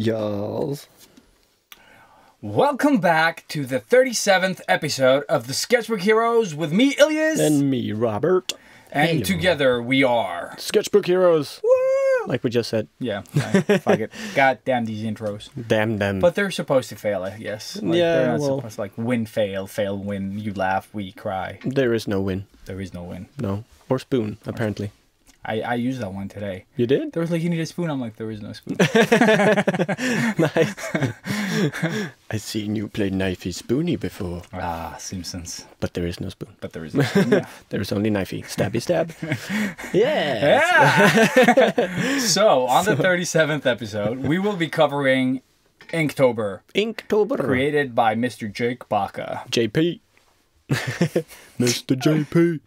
Y'all. Welcome back to the 37th episode of the Sketchbook Heroes with me, Ilyas. And me, Robert. And Hello. Together we are... Sketchbook Heroes. Woo! Like we just said. Yeah, fuck it. God damn these intros. Damn them. But they're supposed to fail, I guess. Like, yeah, they're not well... supposed to, like, win, fail, win, you laugh, we cry. There is no win. There is no win. No. Or spoon, apparently. I used that one today. You did? There was like, you need a spoon. I'm like, there is no spoon. Nice. I seen you play knifey spoony before. Ah, Simpsons. But there is no spoon. But there is no spoon, yeah. There is only knifey. Stabby stab. Yes. Yeah! So, on the 37th episode, we will be covering Inktober. Inktober. Created by Mr. Jake Baca. JP. Mr. JP.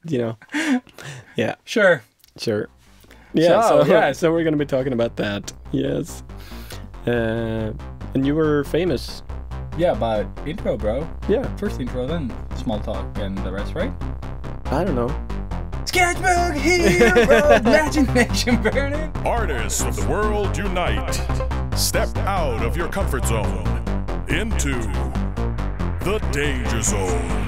You know. Yeah. Sure. Yeah, So so we're going to be talking about that. Yes. And you were famous. Yeah, but intro, bro. Yeah. First intro, then small talk and the rest, right? I don't know. Sketchbook Hero, imagination burning. Artists of the world unite. Step out of your comfort zone into the danger zone.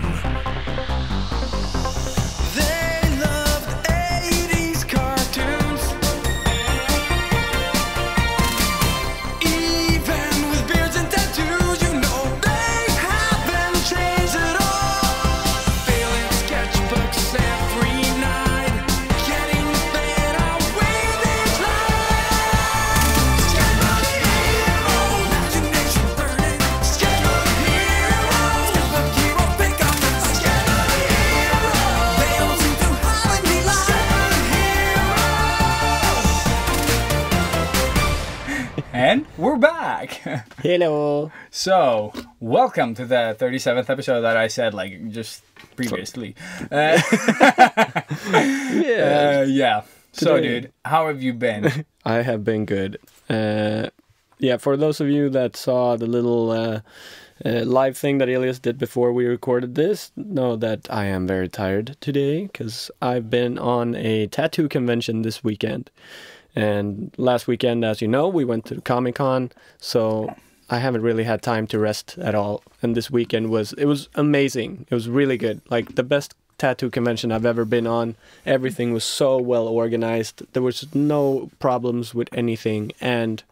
And we're back. Hello. So, welcome to the 37th episode that I said, like, just previously. Yeah. Yeah. So, Today. dude, how have you been? I have been good. Yeah, for those of you that saw the little live thing that Elias did before we recorded this, know that I am very tired today because I've been on a tattoo convention this weekend. And last weekend, as you know, we went to Comic-Con, so I haven't really had time to rest at all. And this weekend was amazing. It was really good. Like the best tattoo convention I've ever been on. Everything was so well organized. There was no problems with anything. And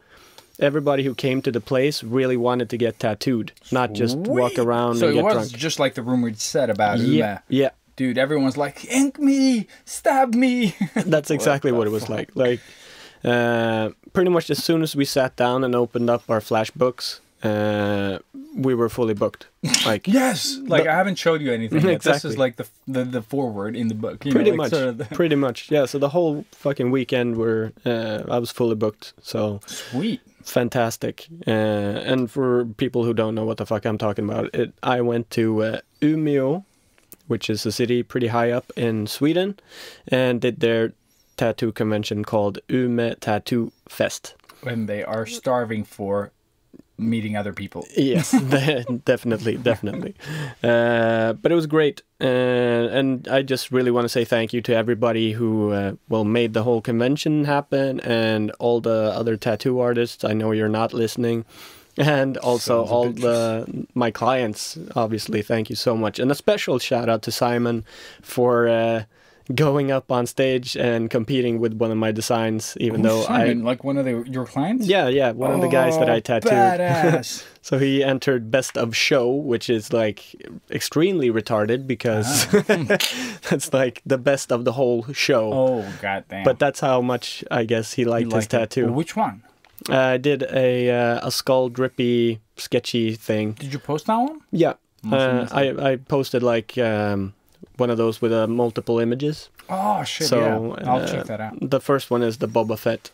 everybody who came to the place really wanted to get tattooed, not just walk around so and get it was drunk. just like the rumor said about Yeah, yeah. Dude, everyone's like, ink me, stab me. That's exactly what it was like. Like, pretty much as soon as we sat down and opened up our flashbooks, we were fully booked. Like yes, like I haven't showed you anything yet. Exactly. This is like the foreword in the book. You pretty know, like much, sort of the... pretty much. Yeah. So the whole fucking weekend I was fully booked. So Sweet. Fantastic. And for people who don't know what the fuck I'm talking about, I went to Umeå, which is a city pretty high up in Sweden, and did their tattoo convention called Ume Tattoo Fest. When they are starving for meeting other people. Yes, definitely. But it was great. And I just really want to say thank you to everybody who, made the whole convention happen, and all the other tattoo artists. I know you're not listening. And also all my clients, obviously, thank you so much. And a special shout out to Simon for going up on stage and competing with one of my designs, even though Simon, like one of your clients? Yeah, one of the guys that I tattooed. Badass. So he entered Best of Show, which is like extremely retarded because that's like the best of the whole show. Oh, goddamn. But that's how much I guess he liked his tattoo. Which one? I did a skull drippy sketchy thing. Did you post that one? Yeah, I posted like one of those with multiple images. Oh shit! So, yeah, I'll check that out. The first one is the Boba Fett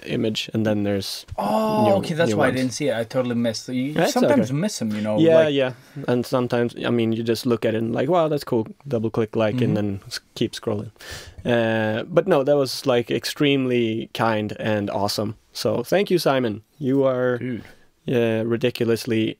image, and then there's okay, that's new why ones. I didn't see it. I totally missed. You That's sometimes okay. miss them, you know. Yeah, like, yeah, and sometimes I mean you just look at it and like, wow, that's cool. Double click like, and then keep scrolling. But no, that was like extremely kind and awesome. So thank you, Simon. You are ridiculously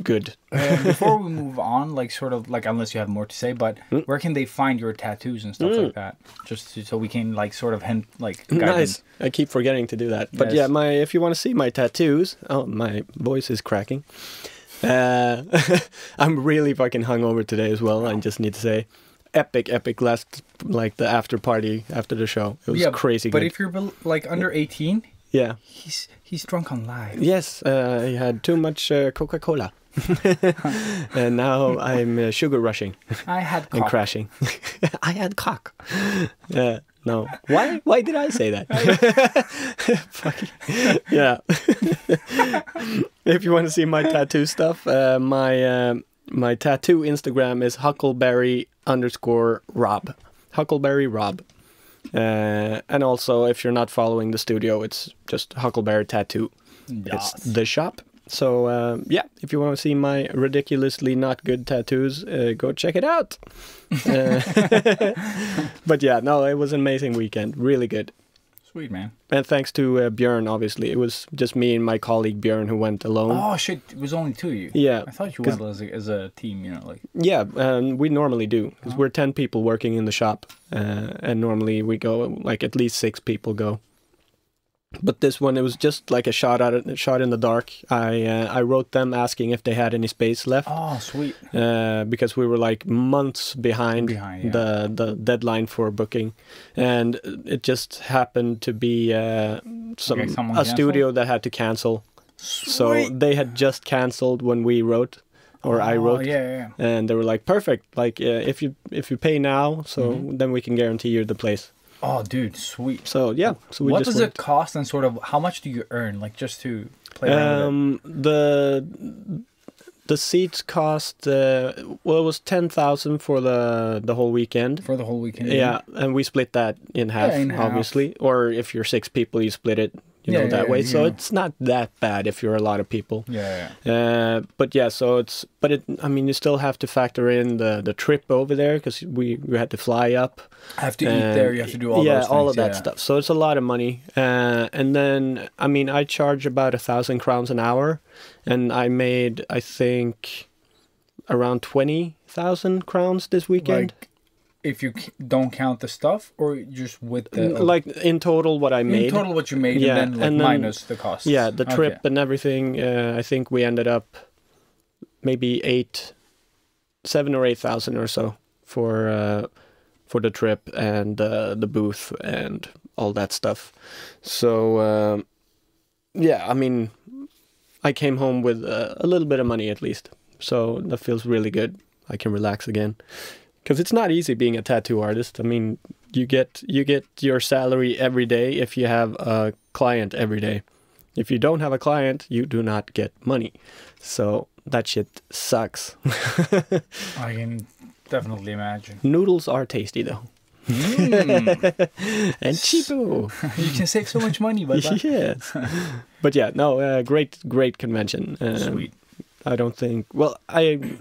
good. Before we move on, like sort of like unless you have more to say, but where can they find your tattoos and stuff like that? Just so we can like sort of hint like guide Nice. them. I keep forgetting to do that. But Yes. yeah, if you want to see my tattoos, oh, my voice is cracking. I'm really fucking hungover today as well. I just need to say, epic last like the after party after the show. It was crazy. But good. if you're like under 18, yeah, he's drunk on live. yes, I had too much Coca-Cola, and now I'm sugar rushing I had and cock. crashing. I had cock. No, why did I say that? Fucking yeah. If you want to see my tattoo stuff, my tattoo Instagram is huckleberry_Rob. Huckleberry Rob. And also, if you're not following the studio, it's just Huckleberry Tattoo. Yes. It's the shop. So, yeah, if you want to see my ridiculously not good tattoos, go check it out. But yeah, no, it was an amazing weekend. Really good. Sweet, man. And thanks to Björn, obviously. It was just me and my colleague Björn who went alone. Oh shit! It was only two of you. Yeah. I thought you went as a team. You know, like. Yeah, we normally do. Because we're 10 people working in the shop. And normally we go, like at least 6 people go. But this one, it was just like a shot in the dark. I wrote them asking if they had any space left. Oh, sweet. Because we were like months behind yeah. the deadline for booking, and it just happened to be a studio that had to cancel. Sweet. So they had just canceled when we wrote, or I wrote. Yeah. And they were like, perfect. Like if you pay now, so then we can guarantee you the place. Oh, dude, sweet. So yeah, so we what just does went. it cost, and sort of how much do you earn, like just to play around with it? The seats cost it was 10,000 for the whole weekend. For the whole weekend. Yeah, and we split that in half, obviously. Or if you're 6 people, you split it, that way. So it's not that bad if you're a lot of people. Yeah. But yeah, I mean, you still have to factor in the trip over there because we had to fly up. Have to eat there. You have to do all those things. all of that stuff. So it's a lot of money. And then, I mean, I charge about 1,000 crowns an hour, and I made, I think, around 20,000 crowns this weekend. Like, if you don't count the stuff, or just with the like in total what I made. In total what you made, Yeah, and then minus the costs. Yeah, the trip and everything. I think we ended up maybe 7,000 or 8,000 or so for the trip and the booth and all that stuff. So yeah, I mean, I came home with a little bit of money at least. So that feels really good. I can relax again. Because it's not easy being a tattoo artist. I mean, you get your salary every day if you have a client every day. If you don't have a client, you do not get money. So that shit sucks. I can definitely imagine. Noodles are tasty though. And cheapo. You can save so much money by that. Yes. But yeah, no, great convention. Sweet. I don't think... Well, I've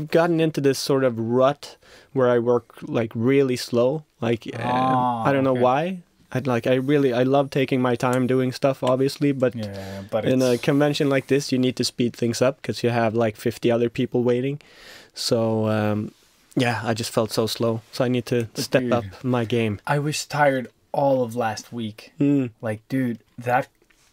gotten into this sort of rut where I work like really slow. Like I don't know why. I love taking my time doing stuff, obviously, but in a convention like this, you need to speed things up because you have like 50 other people waiting. So yeah, I just felt so slow. So I need to step up my game. I was tired all of last week. Like, dude, that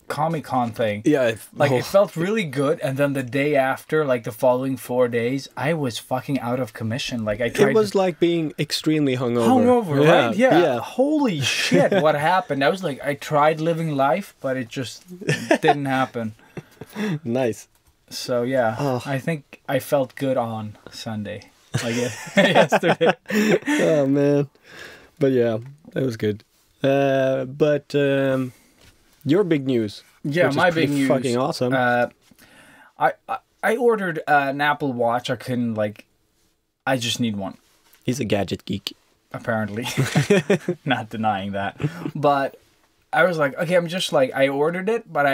Comic-Con thing. Yeah. It felt really good, and then the day after, like the following 4 days, I was fucking out of commission. Like I tried. It was like being extremely hungover. Right? Yeah. Holy shit, what happened? I was like, I tried living life, but it just didn't happen. Nice. So yeah, I think I felt good on Sunday. Like yesterday. Oh man. But yeah, that was good. But your big news. Yeah, which my is big news. Fucking awesome. I ordered an Apple Watch. I couldn't I just need one. He's a gadget geek. Apparently. Not denying that. But I was like, okay, I ordered it, but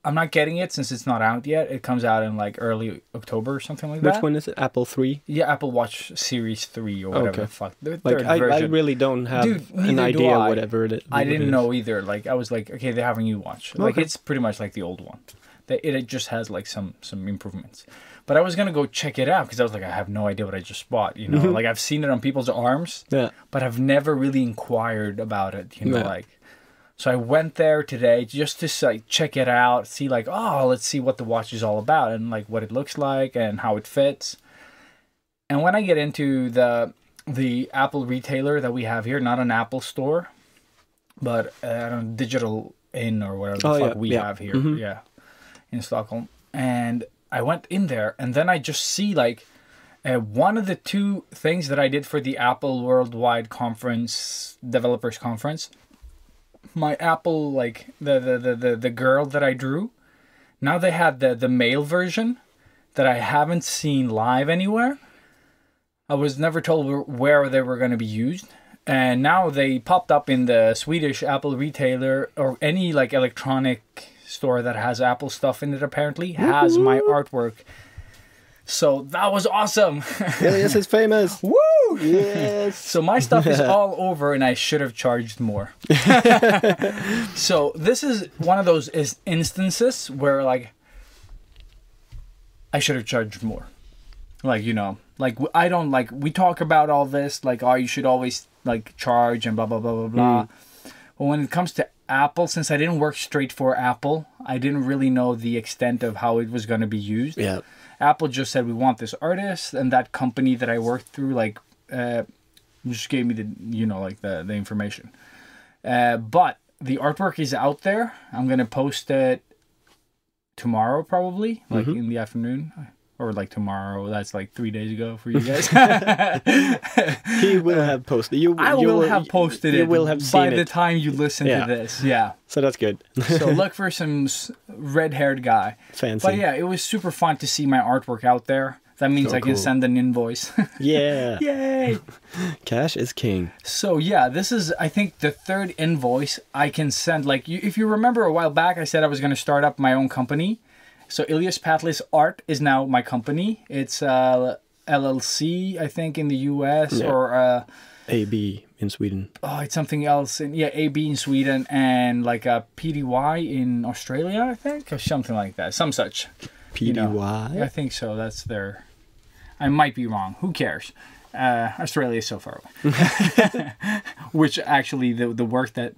I'm not getting it since it's not out yet. It comes out in like early October or something like that. Which one is it? Apple 3? Yeah, Apple Watch Series 3 or whatever the fuck. The like, I really don't have an idea whatever it is. I didn't know either. Like, I was like, okay, they have a new watch. Like, it's pretty much like the old one. It just has like some improvements. But I was gonna go check it out because I was like, I have no idea what I just bought. You know, like I've seen it on people's arms, but I've never really inquired about it. You know, like. So I went there today just to like check it out, see like, oh, let's see what the watch is all about and like what it looks like and how it fits. And when I get into the Apple retailer that we have here, not an Apple store, but a digital inn or whatever the fuck we have here, in Stockholm. And I went in there and then I just see like one of the two things that I did for the Apple Worldwide Conference, Developers Conference. My Apple, like the girl that I drew, now they had the male version that I haven't seen live anywhere. I was never told where they were going to be used, and now they popped up in the Swedish Apple retailer or any like electronic store that has Apple stuff in it. Apparently has my artwork. So that was awesome. Elias is famous. Woo! Yes. So my stuff is all over and I should have charged more. So this is one of those instances where like I should have charged more. Like, you know, like I don't like, we talk about all this, like, oh, you should always like charge and blah, blah, blah, blah, blah. But when it comes to Apple, since I didn't work straight for Apple, I didn't really know the extent of how it was going to be used. Yeah. Apple just said, we want this artist, and that company that I worked through, like, just gave me the, you know, like the information. But the artwork is out there. I'm going to post it tomorrow, probably, like in the afternoon. Or like tomorrow. That's like 3 days ago for you guys. He will have posted. I will have posted it. You will have seen by the time you listen to this. Yeah. So that's good. So look for some red-haired guy. Fancy. But yeah, it was super fun to see my artwork out there. That means I can send an invoice. Yeah. Yay! Cash is king. So yeah, this is, I think, the third invoice I can send. Like, if you remember a while back, I said I was going to start up my own company. So Elias Patlis Art is now my company. It's LLC, I think, in the US, or AB in Sweden. Oh, it's something else. AB in Sweden, and like a PDY in Australia, I think, or something like that. Some such. PDY? You know, I think so. That's their. I might be wrong. Who cares? Australia is so far away. Which actually, the work that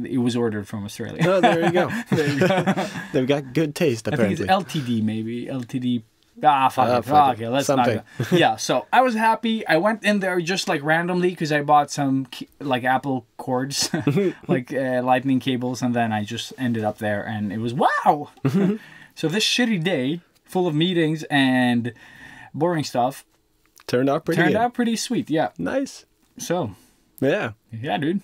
it was ordered from Australia. Oh, there you go. There you go. They've got good taste, apparently. I think it's LTD, maybe. LTD. Fuck it. Okay, let's something. not go. Yeah, so I was happy. I went in there just like randomly because I bought some like Apple cords, like lightning cables, and then I just ended up there, and it was wow. So this shitty day, full of meetings and boring stuff, turned out pretty sweet. Yeah. Nice. So. Yeah, dude.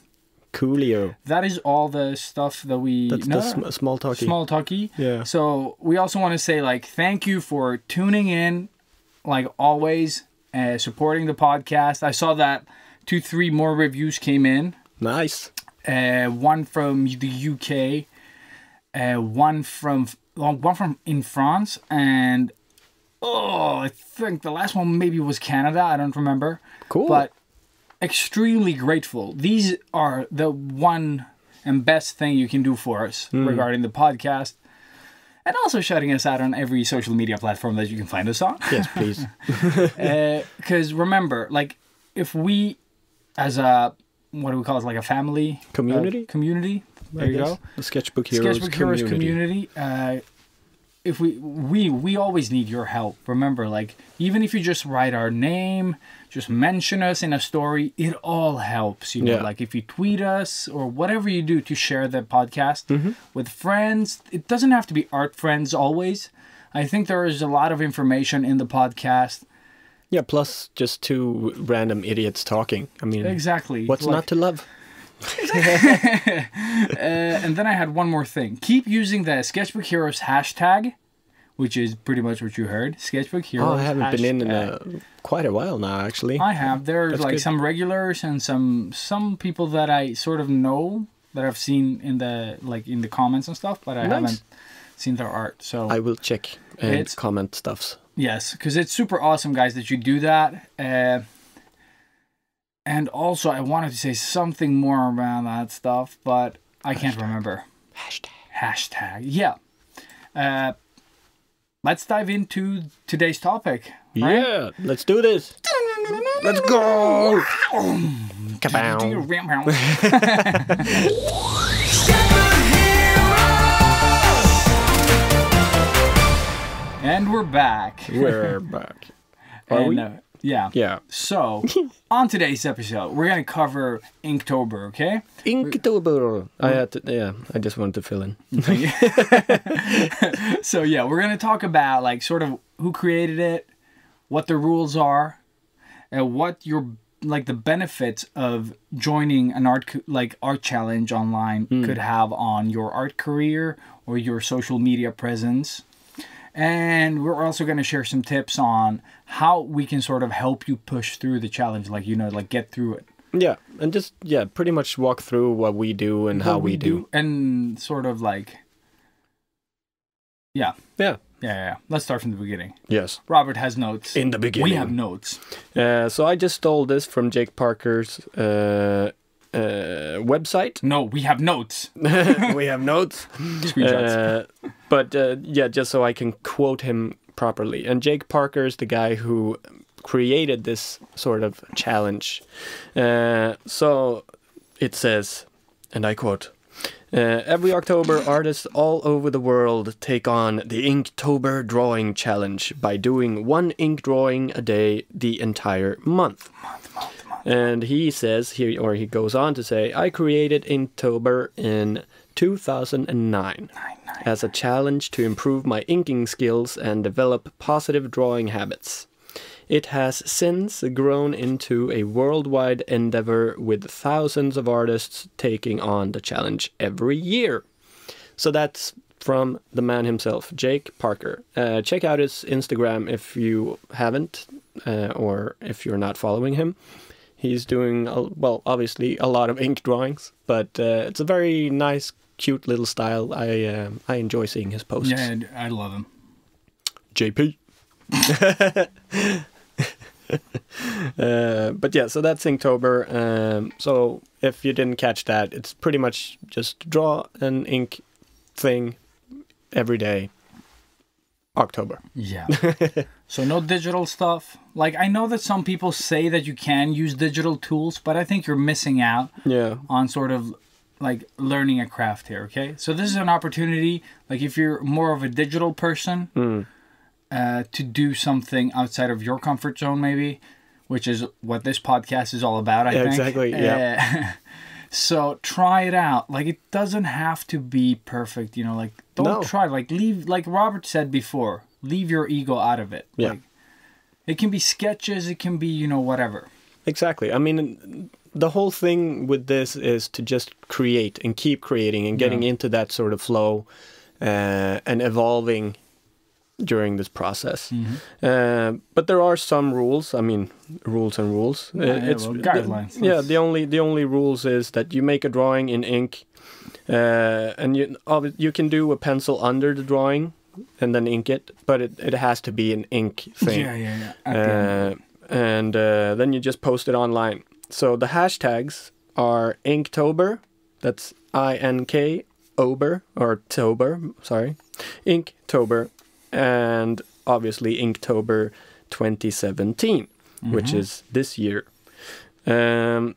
Coolio. That is all the stuff that we... That's the small talkie. Small talkie. Yeah. So we also want to say, like, thank you for tuning in, like always, supporting the podcast. I saw that 2-3 more reviews came in. Nice. One from the UK, one from in France, and I think the last one maybe was Canada. I don't remember. Cool. But extremely grateful. These are the one and best thing you can do for us regarding the podcast, and also shouting us out on every social media platform that you can find us on. Yes, please. Because remember, like, if we, as a, what do we call it, like a family community. There you go. The Sketchbook Heroes community. If we always need your help. Remember, like, even if you just write our name, just mention us in a story, it all helps. You know, like if you tweet us or whatever you do to share the podcast with friends. It doesn't have to be art friends always. I think there is a lot of information in the podcast. Yeah, plus just two random idiots talking. I mean, exactly. What's not to love? And then I had one more thing. Keep using the Sketchbook Heroes hashtag, which is pretty much what you heard. Sketchbook Heroes. Oh, I haven't been in quite a while now, actually. I have. There's like some regulars and some people that I sort of know that I've seen in the comments and stuff, but I haven't seen their art. So I will check and comment stuffs. Yes, because it's super awesome, guys, that you do that. And also, I wanted to say something more around that stuff, but I can't remember. Hashtag. Yeah. let's dive into today's topic. Right? Yeah, let's do this. Let's go. Kabow. And we're back. We're back. Are we? Yeah. Yeah. So, on today's episode, we're going to cover Inktober, okay? Inktober. I just wanted to fill in. So, yeah, we're going to talk about, like, sort of who created it, what the rules are, and what your, like, the benefits of joining an art challenge online could have on your art career or your social media presence. And we're also going to share some tips on how we can sort of help you push through the challenge, like, you know, like get through it. Yeah, and just, pretty much walk through what we do and how we do. And sort of like, yeah. Yeah. Let's start from the beginning. Yes. Robert has notes. In the beginning. We have notes. So I just stole this from Jake Parker's website. No, we have notes. We have notes. Screenshots. But just so I can quote him properly. And Jake Parker is the guy who created this sort of challenge. So it says, and I quote, every October, artists all over the world take on the Inktober drawing challenge by doing one ink drawing a day the entire month. And he says, he goes on to say, I created Inktober in 2009 as a challenge to improve my inking skills and develop positive drawing habits. It has since grown into a worldwide endeavor with thousands of artists taking on the challenge every year. So that's from the man himself, Jake Parker. Check out his Instagram if you haven't, or if you're not following him. He's doing, obviously a lot of ink drawings, but it's a very nice, cute little style. I enjoy seeing his posts. Yeah, I love him. JP. But yeah, so that's Inktober. So if you didn't catch that, it's pretty much just draw an ink thing every day. October. Yeah. So no digital stuff. Like, I know that some people say that you can use digital tools, but I think you're missing out on sort of like learning a craft here, okay? So this is an opportunity, like if you're more of a digital person, to do something outside of your comfort zone maybe, which is what this podcast is all about, I think. Exactly, yeah. So try it out. Like, it doesn't have to be perfect, you know, like don't try, like leave, like Robert said before, leave your ego out of it. Yeah. Like, it can be sketches, it can be, you know, whatever. Exactly. I mean, the whole thing with this is to just create and keep creating and getting into that sort of flow and evolving during this process. But there are some rules. I mean, rules and rules. It's guidelines. The only rules is that you make a drawing in ink, and you can do a pencil under the drawing and then ink it, but it has to be an ink thing. And then you just post it online. So the hashtags are Inktober, that's INK-ober, or Tober, sorry, Inktober, and obviously Inktober 2017, which is this year. So,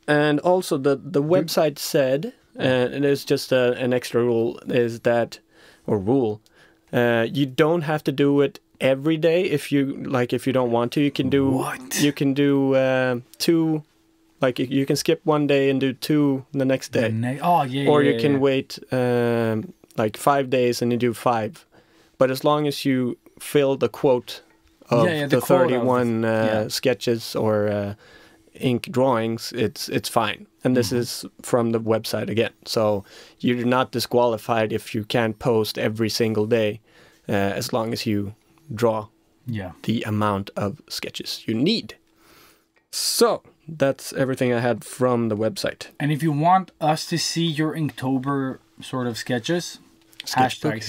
and also the website said, and there's just an extra rule, is that, or rule, you don't have to do it every day. If you don't want to, you can do two, like you can skip one day and do two the next day. Or you can wait like 5 days and you do 5. But as long as you fill the quote of the 31 sketches or ink drawings, it's fine. And this is from the website again. So you're not disqualified if you can't post every single day, as long as you draw the amount of sketches you need. So that's everything I had from the website. And if you want us to see your Inktober sort of sketches, Sketchbook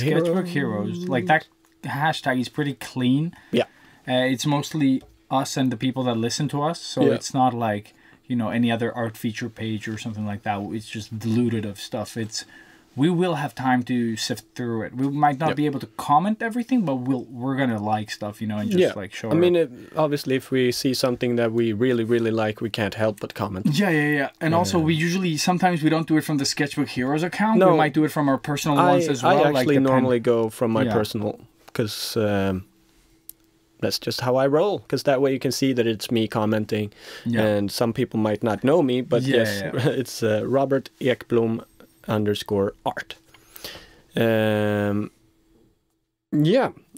Heroes. Like, that hashtag is pretty clean. Yeah. It's mostly us and the people that listen to us. So it's not like, you know, any other art feature page or something like that. It's just diluted of stuff. we will have time to sift through it. We might not be able to comment everything, but we're gonna like stuff, and just like show. I mean, obviously, if we see something that we really, really like, we can't help but comment. Yeah. And also, sometimes we don't do it from the Sketchbook Heroes account. No, we might do it from our personal ones as well. I actually normally go from my personal, because that's just how I roll. Because that way you can see that it's me commenting, and some people might not know me, but it's Robert Ekblom _art.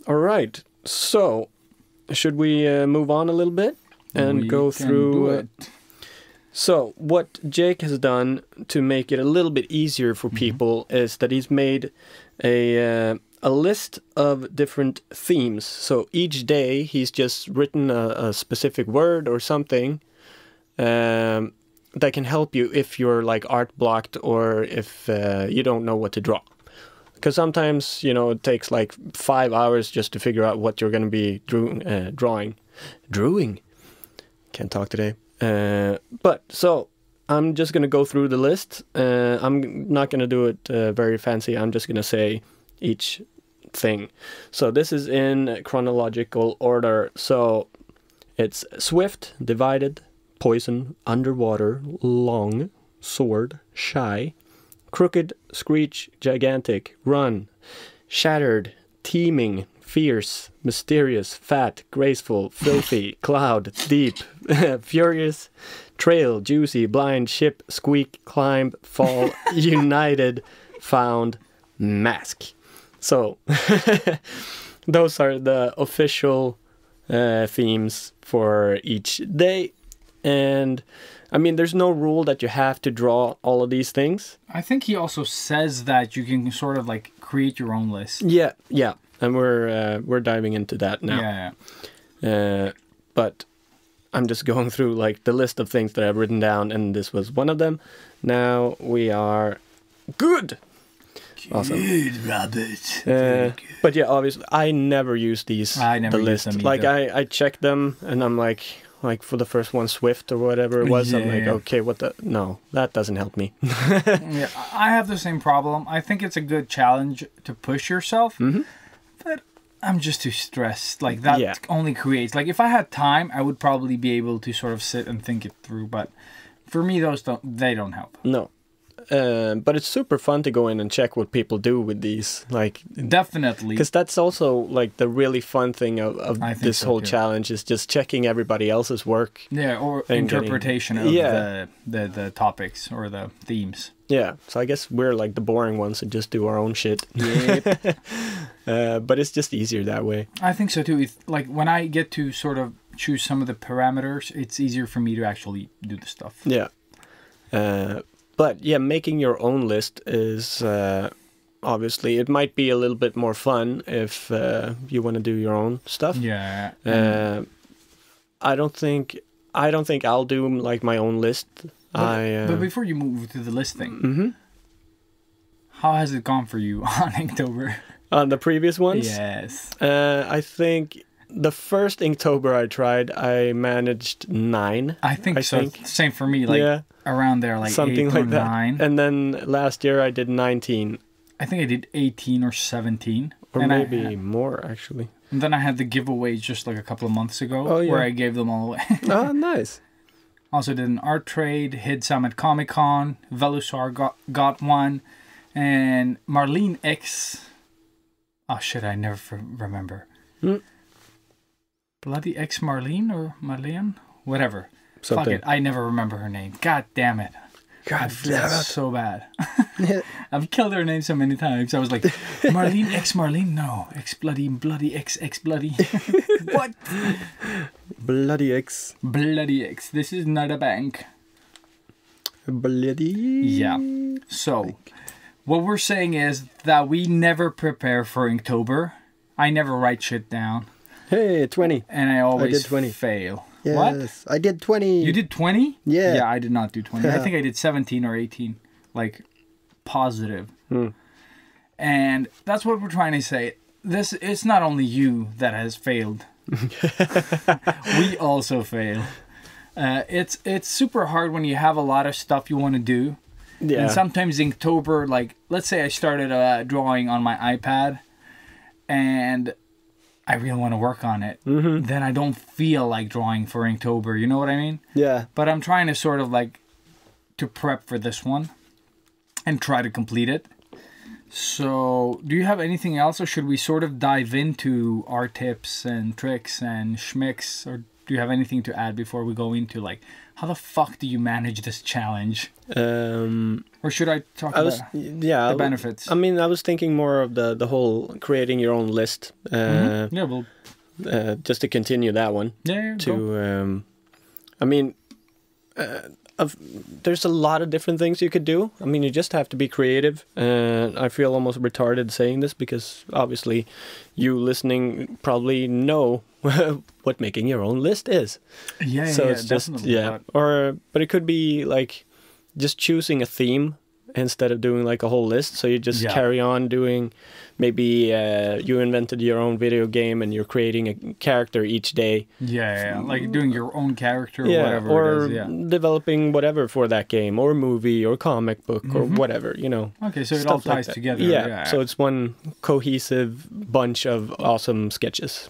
All right. So, should we move on a little bit and go through? So, what Jake has done to make it a little bit easier for people is that he's made a list of different themes. So each day he's just written a specific word or something that can help you if you're like art blocked or if you don't know what to draw. Because sometimes, it takes like 5 hours just to figure out what you're going to be drawing. Can't talk today. But so I'm just going to go through the list. I'm not going to do it very fancy. I'm just going to say each thing. So this is in chronological order. So it's swift, divided, poison, underwater, long, sword, shy, crooked, screech, gigantic, run, shattered, teeming, fierce, mysterious, fat, graceful, filthy, cloud, deep, furious, trail, juicy, blind, ship, squeak, climb, fall, united, found, mask. So those are the official themes for each day. And I mean, there's no rule that you have to draw all of these things. I think he also says that you can sort of like create your own list. Yeah. And we're diving into that now. Yeah. But I'm just going through like the list of things that I've written down, and this was one of them. Now we are good. Awesome. Good, Robert. But yeah, obviously, I never use these. I never use them either. Like I check them, and I'm like for the first one, Swift or whatever it was. I'm like, okay, no, that doesn't help me. Yeah, I have the same problem. I think it's a good challenge to push yourself, but I'm just too stressed. Like that only creates. Like if I had time, I would probably be able to sort of sit and think it through. But for me, they don't help. No. But it's super fun to go in and check what people do with these. Like definitely, because that's also like the really fun thing of this whole challenge is just checking everybody else's work. Yeah, or interpretation of the topics or the themes. Yeah, so I guess we're like the boring ones and just do our own shit. Yep. But it's just easier that way. I think so too. Like when I get to sort of choose some of the parameters, it's easier for me to actually do the stuff. Yeah. But yeah, making your own list is obviously it might be a little bit more fun if you want to do your own stuff. Yeah. I don't think I'll do like my own list. But before you move to the list thing, how has it gone for you on Inktober? On the previous ones? Yes. I think the first Inktober I tried, I managed 9. I think so. Same for me. Like around there, like something 8 like or that. 9. And then last year I did 19. I think I did 18 or 17. Or maybe more, actually. And then I had the giveaway just like a couple of months ago where I gave them all away. Oh, nice. Also did an art trade, hid some at Comic-Con, Velusar got one, and Marlene X... Oh shit, I never remember. Bloody X Marlene or Marlene? Whatever. Something. Fuck it, I never remember her name. God damn it. God damn it. So bad. I've killed her name so many times. I was like, Marlene X Marlene? No. X bloody X bloody. What? Bloody X. Bloody X. This is not a bank. Bloody. Yeah. So, what we're saying is that we never prepare for Inktober. I never write shit down. Hey, 20. And I always did 20. fail. Yes, what? I did 20. You did 20? Yeah. Yeah, I did not do 20. I think I did 17 or 18. Like, positive. And that's what we're trying to say. It's not only you that has failed. We also fail. It's super hard when you have a lot of stuff you want to do Yeah. And sometimes Inktober, like, let's say I started drawing on my iPad and I really want to work on it. Then I don't feel like drawing for Inktober. You know what I mean? Yeah. But I'm trying to sort of like to prep for this one and try to complete it. So, do you have anything else, or should we sort of dive into our tips and tricks and schmicks, or do you have anything to add before we go into like how the fuck do you manage this challenge? Or should I talk about the benefits? I mean, I was thinking more of the whole creating your own list. Yeah, well, just to continue that one. yeah. To I mean, there's a lot of different things you could do. I mean, you just have to be creative. And I feel almost retarded saying this because obviously you listening probably know what making your own list is. Yeah, So it's just, definitely. but it could be like just choosing a theme instead of doing like a whole list. So you just carry on doing, maybe you invented your own video game and you're creating a character each day. Yeah, like doing your own character or Yeah, whatever or it is. developing whatever for that game, or movie, or comic book, or whatever, you know. Okay, so it stuff all ties like that. together. Yeah, so it's one cohesive bunch of awesome sketches.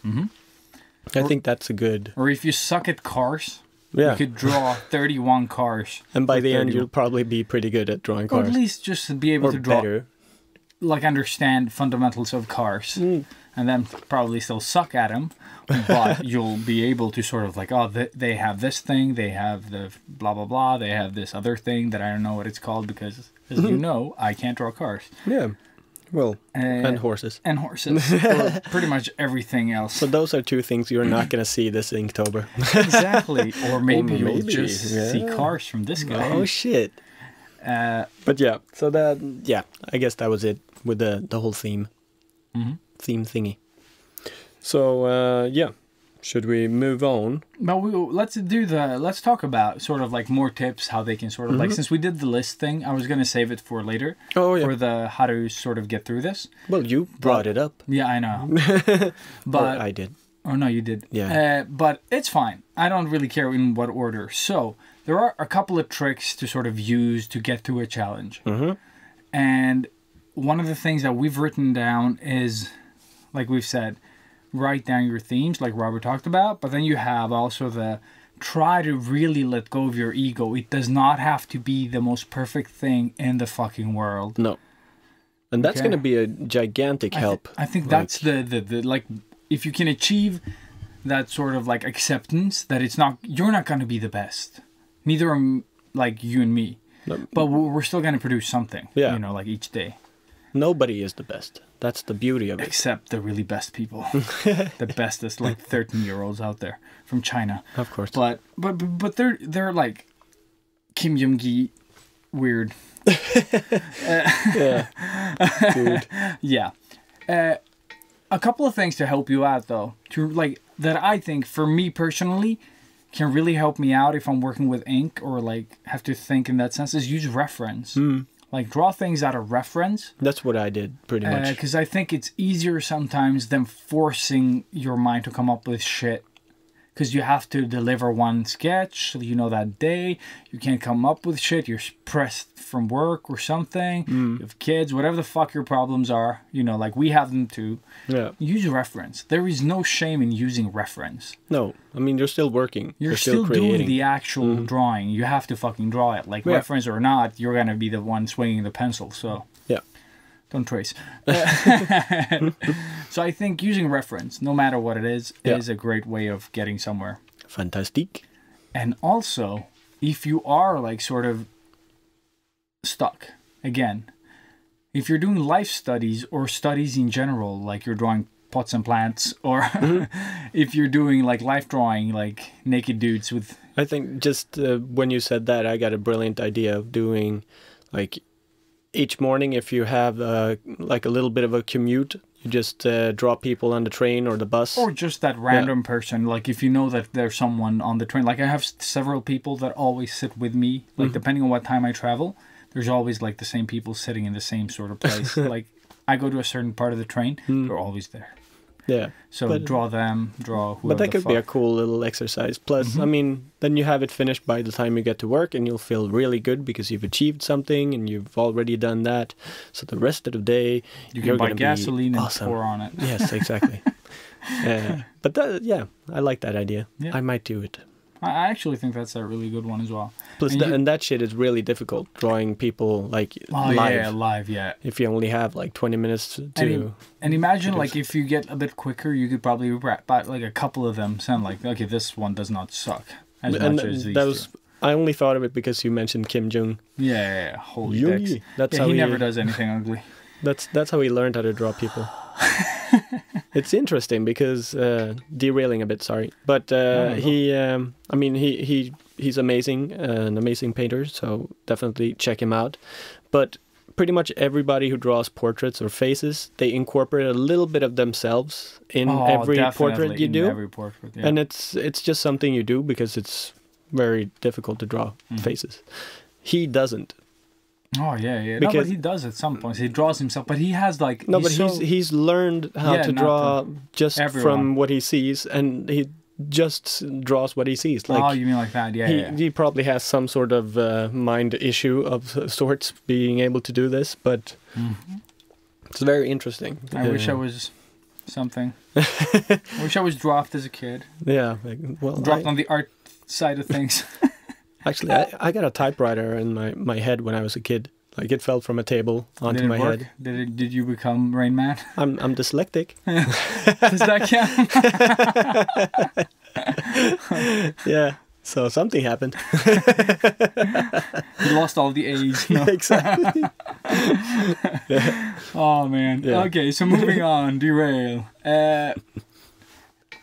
I think that's a good... Or if you suck at cars, Yeah. you could draw 31 cars. And by or the end, 30. you'll probably be pretty good at drawing Or cars. at least just be able Or to draw, better. like understand fundamentals of cars. And then probably still suck at them. But you'll be able to sort of like, oh, they have this thing, they have the blah, blah, blah, they have this other thing that I don't know what it's called because, as you know, I can't draw cars. Yeah. Well, and horses. And horses. Or pretty much everything else. So those are two things you're not going to see this Inktober. Exactly. Or maybe you'll maybe, just see cars from this guy. Oh, shit. But yeah, so I guess that was it with the whole theme. Theme thingy. So, should we move on? Well, let's talk about sort of like more tips, how they can sort of like, since we did the list thing, I was going to save it for later. Oh, yeah. For the how to sort of get through this. Well, you brought it up. Yeah, I know. But I did. Oh, no, you did. Yeah. But it's fine. I don't really care in what order. So, there are a couple of tricks to sort of use to get through a challenge. And one of the things that we've written down is, like we've said, write down your themes, like Robert talked about. But then you have also the try to really let go of your ego. It does not have to be the most perfect thing in the fucking world. No. And that's going to be a gigantic help. I think that's the like, if you can achieve that sort of like acceptance that you're not going to be the best. Neither are like you and me. No. But we're still going to produce something, you know, like each day. Nobody is the best. That's the beauty of it. Except the really best people. The bestest, like 13-year-olds out there from China. Of course. But they're like Kim Jong-gi weird. Yeah. Dude. Yeah. A couple of things to help you out though. That I think for me personally can really help me out if I'm working with ink or like have to think in that sense is use reference. Like, draw things out of reference. That's what I did, pretty much. Because I think it's easier sometimes than forcing your mind to come up with shit. Because you have to deliver one sketch, you know, that day. You can't come up with shit. You're pressed from work or something. You have kids, whatever the fuck your problems are. You know, like we have them too. Yeah. Use reference. There is no shame in using reference. No. I mean, you're still working. You're still doing the actual drawing. You have to fucking draw it. Like, reference or not, you're going to be the one swinging the pencil. So, yeah. Don't trace. So I think using reference, no matter what it is a great way of getting somewhere. Fantastic. And also, if you are like sort of stuck, again, if you're doing life studies or studies in general, like you're drawing pots and plants, or if you're doing like life drawing, like naked dudes with... I think just when you said that, I got a brilliant idea of doing like each morning, if you have like a little bit of a commute, you just draw people on the train or the bus. Or just that random person. Like if you know that there's someone on the train. Like I have several people that always sit with me. Like depending on what time I travel, there's always like the same people sitting in the same sort of place. Like I go to a certain part of the train, they're always there. Yeah. So But- draw them, draw whoever But that the could be a fuck. cool little exercise. Plus, I mean, then you have it finished by the time you get to work, and you'll feel really good because you've achieved something and you've already done that. So the rest of the day, You you're can buy gonna be gasoline and awesome. pour on it. Yes, exactly. But that, yeah, I like that idea. Yeah. I might do it. I actually think that's a really good one as well. Plus, And you- and that shit is really difficult, drawing people like Oh live. yeah, live, yeah. If you only have like 20 minutes to... And imagine like if you get a bit quicker, you could probably wrap out like a couple of them. Sound like okay, this one does not suck as and much as these that was, two. I only thought of it because you mentioned Kim Jong. Yeah. Holy Jung. dicks. That's Yeah, how he never does anything ugly. That's how he learned how to draw people. It's interesting because derailing a bit, sorry, but he, I mean, he's amazing, an amazing painter. So definitely check him out. But pretty much everybody who draws portraits or faces, they incorporate a little bit of themselves in every portrait you do, Every portrait, yeah. and it's just something you do because it's very difficult to draw faces. He doesn't. Oh yeah. No, Because- but he does at some points. He draws himself, but he has like No, but so- he's learned how Yeah, to not draw just everyone. from what he sees, and he just draws what he sees. Like oh, you mean like that? Yeah. he probably has some sort of mind issue of sorts, being able to do this, but it's very interesting. I wish I was something. I wish I was dropped as a kid. Yeah, like, well, Dropped on the art side of things. actually, I got a typewriter in my head when I was a kid. Like it fell from a table onto Did it my work? head. Did you become Rain Man? I'm dyslexic. Does that count? Yeah, so something happened. You lost all the A's. No? Exactly. Oh man. Yeah. Okay, so moving on, derail.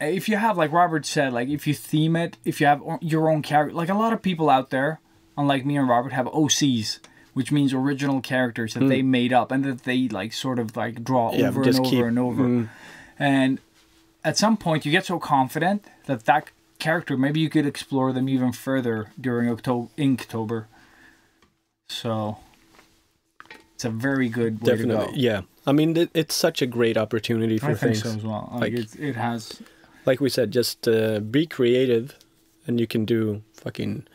If you have, like Robert said, like if you theme it, if you have your own character, like a lot of people out there, unlike me and Robert, have OCs, which means original characters that they made up and that they like sort of like draw Yeah, over just and over and over. And at some point, you get so confident that that character, maybe you could explore them even further during Inktober. So it's a very good way Definitely, to go. yeah. I mean, it's such a great opportunity for I think things. so as well. Like Like- it has. Like we said, just be creative, and you can do fucking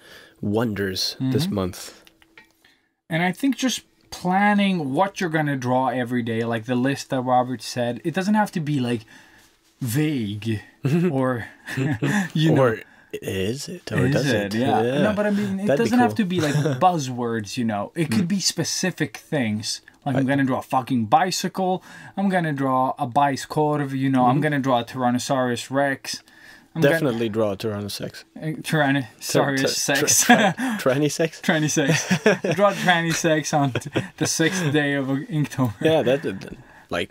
wonders this month. And I think just planning what you're going to draw every day, like the list that Robert said, it doesn't have to be like vague or, you know. Or is it? Or Is does it? it? Yeah. No, but I mean, it That'd be doesn't have cool. to be like buzzwords, you know. It could be specific things. Like I'm going to draw a fucking bicycle. I'm going to draw a bajskorv, you know. I'm going to draw a Tyrannosaurus Rex. I'm Definitely draw Tyrannosex. Tyrannosaurus sex. Tyrannisex? Tranny sex. Draw tranny sex on the 6th day of Inktober. Yeah, like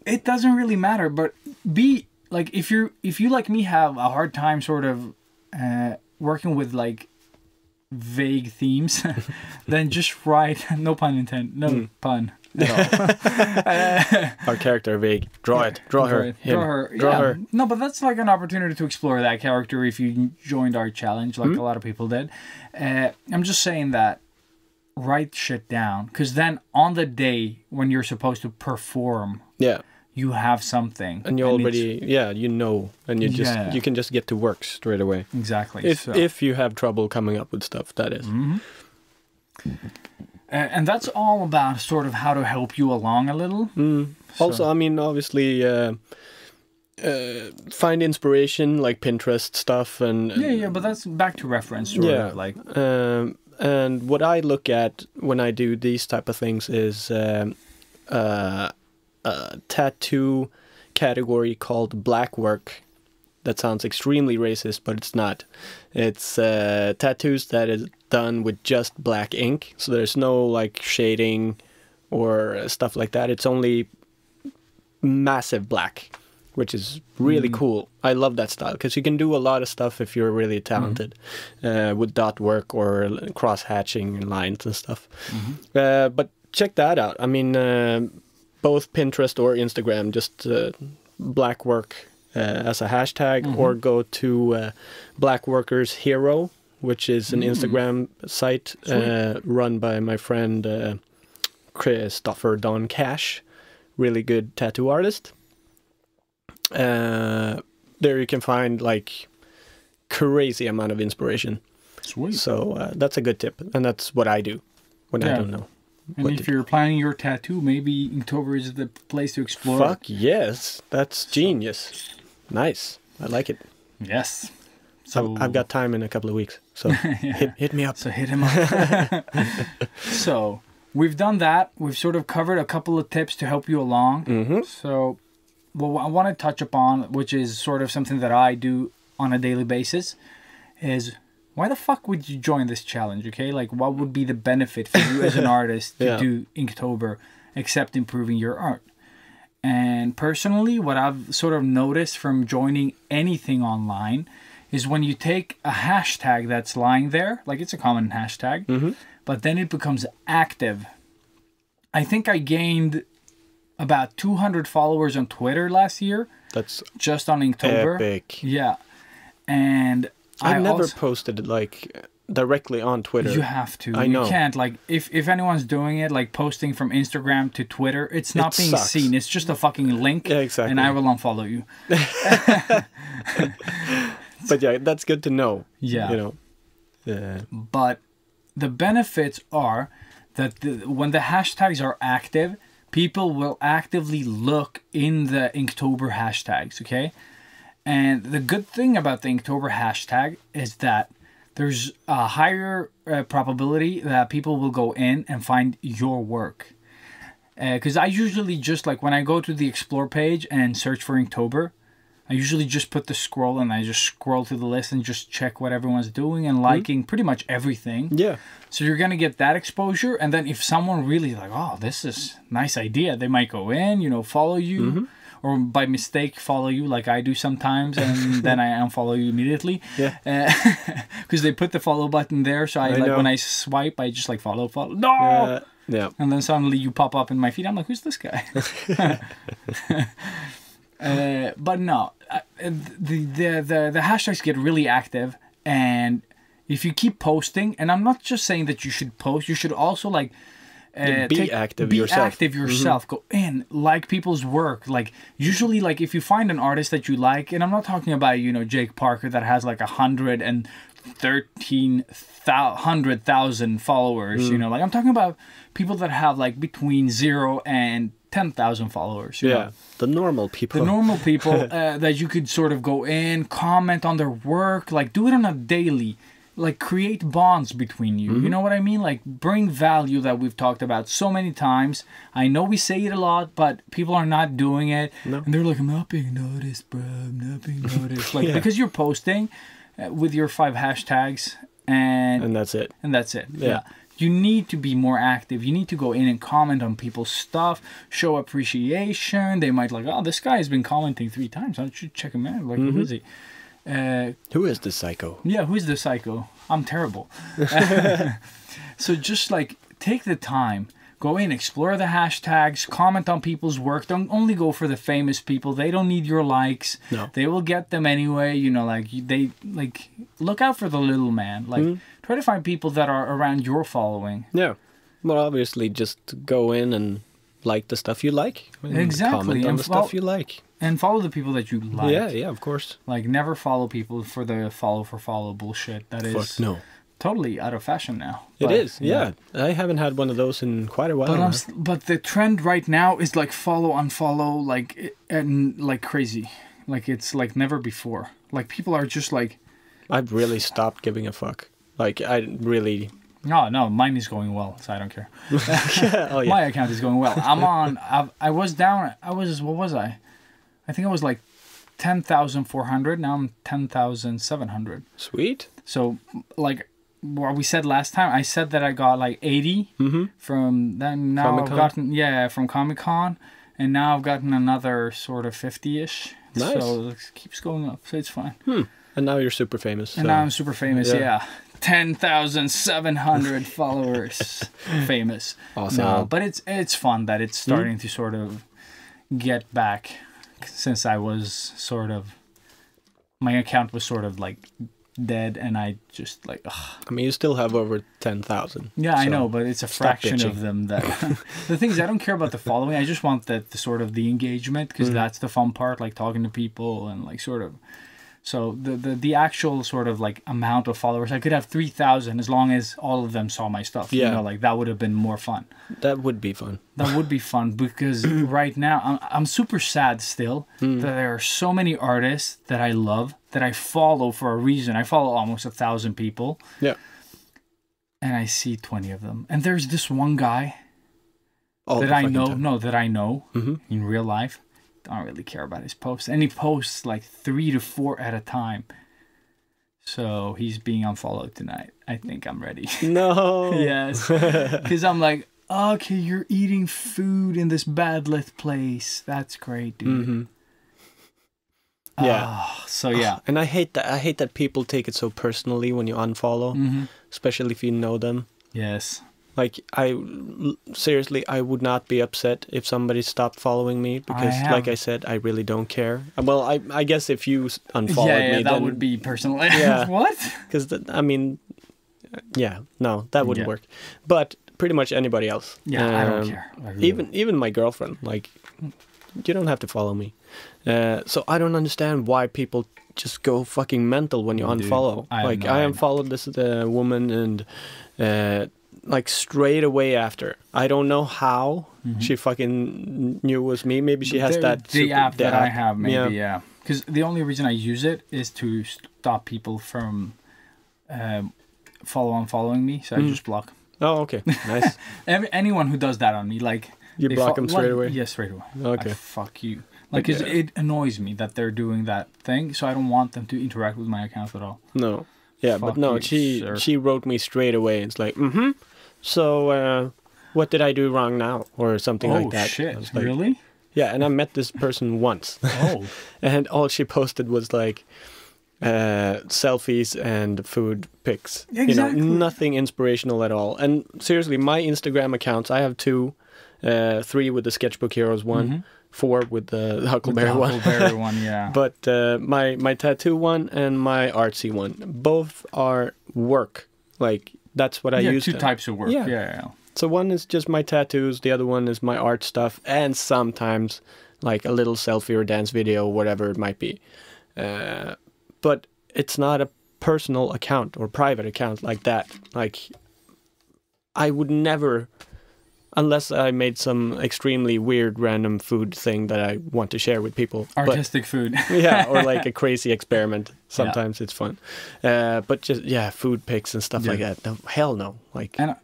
It doesn't really matter, but be like if you like me have a hard time sort of working with like vague themes, then just write no pun intended, no pun at all. our character vague. Draw it. Draw her. Right. Him. Draw her. Draw Yeah. her. No, but that's like an opportunity to explore that character if you joined our challenge, like a lot of people did. I'm just saying that write shit down, because then on the day when you're supposed to perform, Yeah. you have something, And you it's- already, you know, and you can just get to work straight away. exactly. If you have trouble coming up with stuff, that is. And that's all about sort of how to help you along a little. Also, I mean, obviously, find inspiration like Pinterest stuff and Yeah, but that's back to reference. Sort of, like and what I look at when I do these type of things is a tattoo category called black work. That sounds extremely racist, but it's not. It's tattoos that is done with just black ink, so there's no like shading or stuff like that. It's only massive black, which is really cool. I love that style because you can do a lot of stuff if you're really talented with dot work or cross hatching and lines and stuff. But check that out. I mean, both Pinterest or Instagram, just black work as a hashtag, or go to Black Workers Hero, which is an Instagram site run by my friend Christopher Don Cash, really good tattoo artist. There you can find like crazy amount of inspiration. Sweet. So that's a good tip, and that's what I do when I don't know. And if you're planning your tattoo, maybe Inktober is the place to explore. Fuck yes, that's genius. Nice, I like it. Yes. So I've got time in a couple of weeks, so hit me up. So hit him up. So we've done that. We've sort of covered a couple of tips to help you along. Mm-hmm. So what I want to touch upon, which is sort of something that I do on a daily basis, is why the fuck would you join this challenge, okay? Like, what would be the benefit for you as an artist to do Inktober except improving your art? And personally, what I've sort of noticed from joining anything online is when you take a hashtag that's lying there, like it's a common hashtag, but then it becomes active. I think I gained about 200 followers on Twitter last year. That's just on Inktober. epic. Yeah. And I never posted like directly on Twitter. You have to. I know. You can't, like, if anyone's doing it, like posting from Instagram to Twitter, it's not being seen. It's just a fucking link. Yeah, exactly. And I will unfollow you. But yeah, that's good to know. Yeah. You know. Yeah. But the benefits are that when the hashtags are active, people will actively look in the Inktober hashtags, okay? And the good thing about the Inktober hashtag is that there's a higher probability that people will go in and find your work. Because I usually just, like, when I go to the Explore page and search for Inktober, I usually just put the scroll and I just scroll through the list and just check what everyone's doing and liking pretty much everything. Yeah. So you're going to get that exposure. And then if someone really like, oh, this is a nice idea, they might go in, you know, follow you. Or by mistake follow you like I do sometimes, and then I unfollow you immediately. Yeah. Because they put the follow button there, so I like know. When I swipe, I just like follow. No. Yeah. And then suddenly you pop up in my feed. I'm like, who's this guy? But no, the hashtags get really active, and if you keep posting, and I'm not just saying that you should post, you should also like. Be active yourself. Go in, like people's work. Like usually, like if you find an artist that you like, and I'm not talking about, you know, Jake Parker that has like 113,000 followers. You know, like I'm talking about people that have like between 0 and 10,000 followers. You know? The normal people. The normal people that you could sort of go in, comment on their work, like do it on a daily. Like create bonds between you. You know what I mean? Like bring value that we've talked about so many times. I know we say it a lot, but people are not doing it. No. And they're like, I'm not being noticed, bro. I'm not being noticed. Like because you're posting with your 5 hashtags and that's it. And that's it. Yeah. You need to be more active. You need to go in and comment on people's stuff, show appreciation. They might like, oh, this guy has been commenting 3 times. I should check him out. Like, who is he? Who is this psycho? Yeah, who's the psycho? I'm terrible. So just like take the time, go in, explore the hashtags, comment on people's work. Don't only go for the famous people. They don't need your likes. No. They will get them anyway. You know, like they like look out for the little man. Like try to find people that are around your following. Yeah. Well, obviously just go in and like the stuff you like. Exactly. Comment on the stuff you like. And follow the people that you like. Yeah, of course. Like, never follow people for the follow bullshit. That is totally out of fashion now. It is, yeah. I haven't had one of those in quite a while. But the trend right now is like follow, unfollow, like, and like crazy. Like, it's like never before. Like, people are just like... I've really stopped giving a fuck. Like, I really... No, mine is going well, so I don't care. My account is going well. I'm on... What was I? I think I was like 10,400. Now I'm 10,700. Sweet. So, like what we said last time, I said that I got like 80 from then. Now Comic-Con? I've gotten from Comic-Con, and now I've gotten another sort of 50-ish. Nice. So it keeps going up. So it's fine. And now you're super famous. And now I'm super famous. Yeah. 10,700 followers. Famous. Awesome. No, but it's fun that it's starting to sort of get back. Since I was sort of, my account was sort of like dead, and I just like, ugh. I mean, you still have over 10,000. Yeah, I so know, but it's a fraction bitching. of them that. The thing is, I don't care about the following. I just want the sort of the engagement, because that's the fun part, like talking to people and like sort of. So the actual sort of like amount of followers, I could have 3,000 as long as all of them saw my stuff. Yeah. You know, like that would have been more fun. That would be fun. That would be fun, because right now I'm super sad still that there are so many artists that I love, that I follow for a reason. I follow almost 1,000 people. Yeah. And I see 20 of them. And there's this one guy All that the I fucking know, time. that I know in real life. Don't really care about his posts. And he posts like 3 to 4 at a time. So he's being unfollowed tonight. I think I'm ready. No. Yes. Because I'm like, okay, you're eating food in this bad lit place. That's great, dude. Yeah. So yeah. And I hate that. I hate that people take it so personally when you unfollow, especially if you know them. Yes. Like, seriously, I would not be upset if somebody stopped following me, because, like I said, I really don't care. Well, I guess if you unfollowed me, that then, would be personal. Yeah. What? Because, I mean, yeah, no, that wouldn't work. But pretty much anybody else. Yeah, I don't care. I really Even my girlfriend, like, you don't have to follow me. So I don't understand why people just go fucking mental when you unfollow. I unfollowed this woman, and like straight away after. I don't know how she fucking knew it was me. Maybe she has the app that I have, maybe, yeah. Because the only reason I use it is to stop people from following me, so I just block. Oh, okay, nice. Anyone who does that on me, like you block them straight away. Yeah, straight away. Okay, fuck you. Like, cause it annoys me that they're doing that thing, so I don't want them to interact with my account at all. No, yeah, Fuck but no, you, she wrote me straight away. It's like, so what did I do wrong now, or something like that? Oh shit! Like, really? Yeah, and I met this person once. Oh. And all she posted was like selfies and food pics. Exactly. You know, nothing inspirational at all. And seriously, my Instagram accounts, I have 2, 3 with the Sketchbook Heroes one, 4 with the Huckleberry one. Huckleberry one, yeah. But my tattoo one and my artsy one, both are work. Like, that's what I use. 2 types of work. Yeah. So one is just my tattoos, the other one is my art stuff, and sometimes like a little selfie or dance video, whatever it might be. But it's not a personal account or private account like that. Like, I would never, unless I made some extremely weird random food thing that I want to share with people. Artistic food. Yeah, or like a crazy experiment. Sometimes it's fun. But just, food pics and stuff like that. No, hell no. Like, and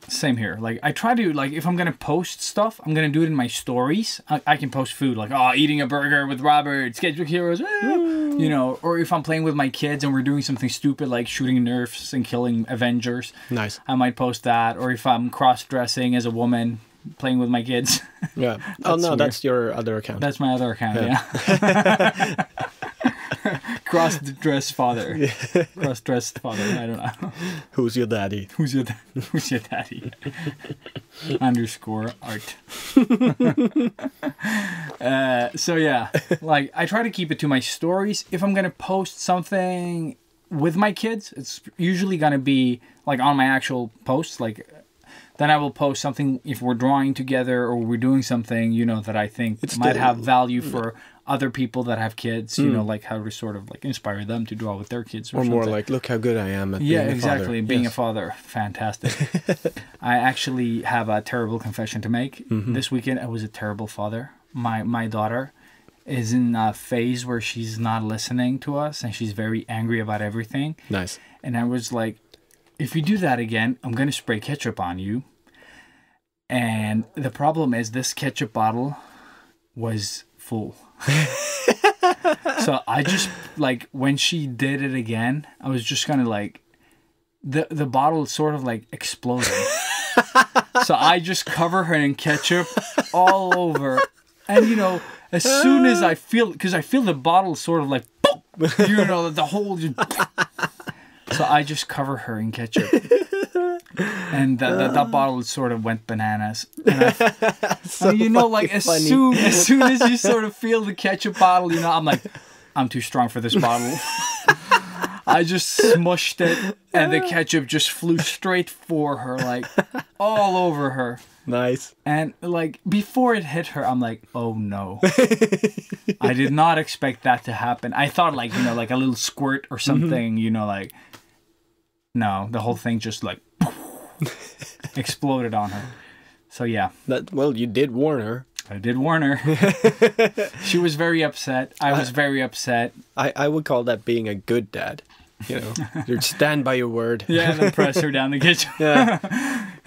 same here. Like, I try to, like, if I'm going to post stuff, I'm going to do it in my stories. I can post food, like, eating a burger with Robert, Sketchbook Heroes, you know, or if I'm playing with my kids and we're doing something stupid, like shooting Nerfs and killing Avengers. Nice. I might post that. Or if I'm cross-dressing as a woman, playing with my kids. Yeah. Oh, no, that's your other account. That's my other account, yeah. Cross-dressed father. Cross-dressed father, I don't know. Who's your daddy? Who's your daddy? _art. So yeah, like, I try to keep it to my stories. If I'm gonna post something with my kids, it's usually gonna be like on my actual posts. Like, then I will post something if we're drawing together or we're doing something, you know, that I think might have value for other people that have kids, you know, like how to sort of like inspire them to draw with their kids. Or more like, look how good I am at being a exactly. father. Being a father. Fantastic. I actually have a terrible confession to make. This weekend, I was a terrible father. My daughter is in a phase where she's not listening to us and she's very angry about everything. Nice. And I was like, if you do that again, I'm going to spray ketchup on you. And the problem is this ketchup bottle was full. So I just, like, when she did it again, I was just kind of like, the bottle sort of like exploded. So I just cover her in ketchup all over. And, you know, as soon as I feel, because I feel the bottle sort of like, boop, you know, the whole just, so I just cover her in ketchup. And that bottle sort of went bananas. And so you know, like, as soon as you sort of feel the ketchup bottle, you know, I'm like, I'm too strong for this bottle. I just smushed it, and the ketchup just flew straight for her, like all over her. Nice. And like before it hit her, I'm like, oh no. I did not expect that to happen. I thought like, you know, like a little squirt or something, you know, like no, the whole thing just like exploded on her. So yeah. Well, you did warn her. I did warn her. She was very upset. I was very upset. I would call that being a good dad. You know, you stand by your word. Yeah, and then press her down the kitchen. Yeah.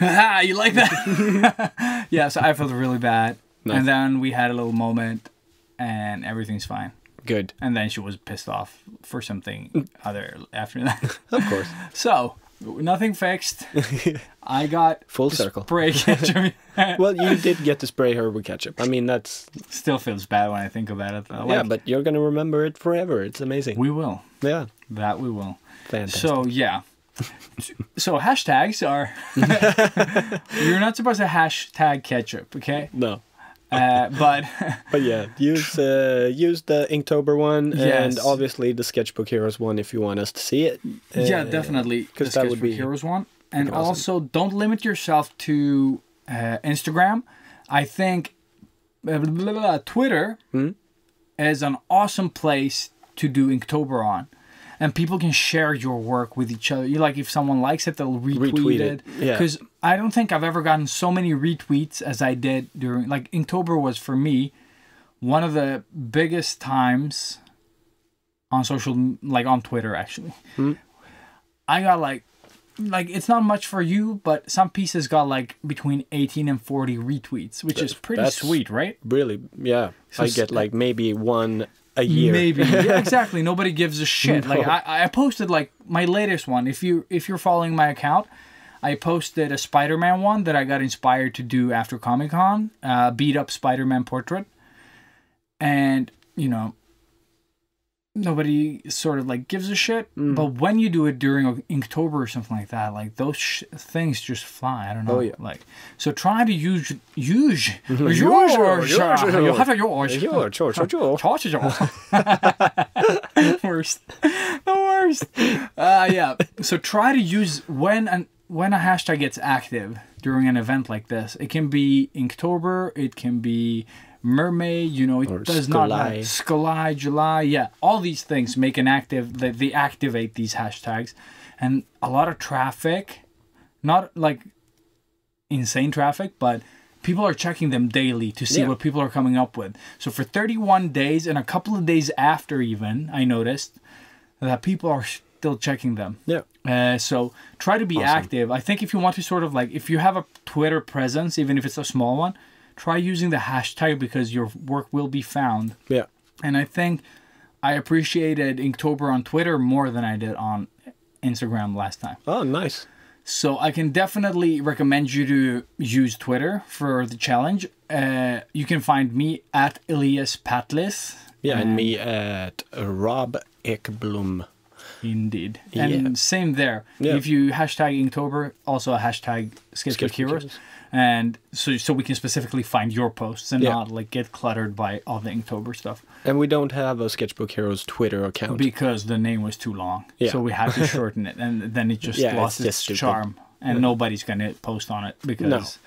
Ha, you like that? Yeah, so I felt really bad. Nice. And then we had a little moment and everything's fine. Good. And then she was pissed off for something other after that. Of course. So, nothing fixed. I got Full circle. spray ketchup. Well, you did get to spray her with ketchup. I mean, that's... Still feels bad when I think about it, though. yeah, Like, but you're going to remember it forever. It's amazing. we will. Yeah. That we will. Fantastic. So, yeah. So, hashtags are... You're not supposed to hashtag ketchup, okay? No. But... But yeah, use the Inktober one Yes. and obviously the Sketchbook Heroes one if you want us to see it. yeah, definitely. Because The that would Sketchbook be... Heroes one. And awesome. also, don't limit yourself to Instagram. I think Twitter is an awesome place to do Inktober on. And people can share your work with each other. You like if someone likes it, they'll retweet it. Yeah. Because I don't think I've ever gotten so many retweets as I did during... Like, Inktober was, for me, one of the biggest times on social... Like, on Twitter, actually. I got, like, it's not much for you, but some pieces got, like, between 18 and 40 retweets, which is pretty that's sweet, right? Really, yeah. So I get like maybe one a year. Maybe. Yeah, exactly. Nobody gives a shit. Like, I posted, like, my latest one. If you're following my account, I posted a Spider-Man one that I got inspired to do after Comic-Con. Beat up Spider-Man portrait. And, you know, nobody sort of like gives a shit. But when you do it during Inktober or something like that, like those things just fly. I don't know. Oh, yeah. Like, so try to use Yours. worst. The worst. Yeah. So try to use when a hashtag gets active during an event like this. It can be Inktober. It can be mermaid. You know, it does not matter. Skalai, July. Yeah, all these things make an active. They activate these hashtags, and a lot of traffic. Not like insane traffic, but people are checking them daily to see what people are coming up with. So for 31 days and a couple of days after even, I noticed that people are still checking them. Yeah. So try to be active. I think if you want to sort of like, if you have a Twitter presence, even if it's a small one, try using the hashtag because your work will be found. Yeah. And I think I appreciated Inktober on Twitter more than I did on Instagram last time. Oh, nice. So I can definitely recommend you to use Twitter for the challenge. You can find me at Elias Patlis. Yeah, and me at Rob Ekblom. Indeed. And same there. Yeah. If you hashtag Inktober, also a hashtag Sketchbook Heroes. And so we can specifically find your posts and not like get cluttered by all the Inktober stuff. And we don't have a Sketchbook Heroes Twitter account. Because the name was too long. Yeah. So we had to shorten it. And then it just lost its charm. And nobody's going to post on it because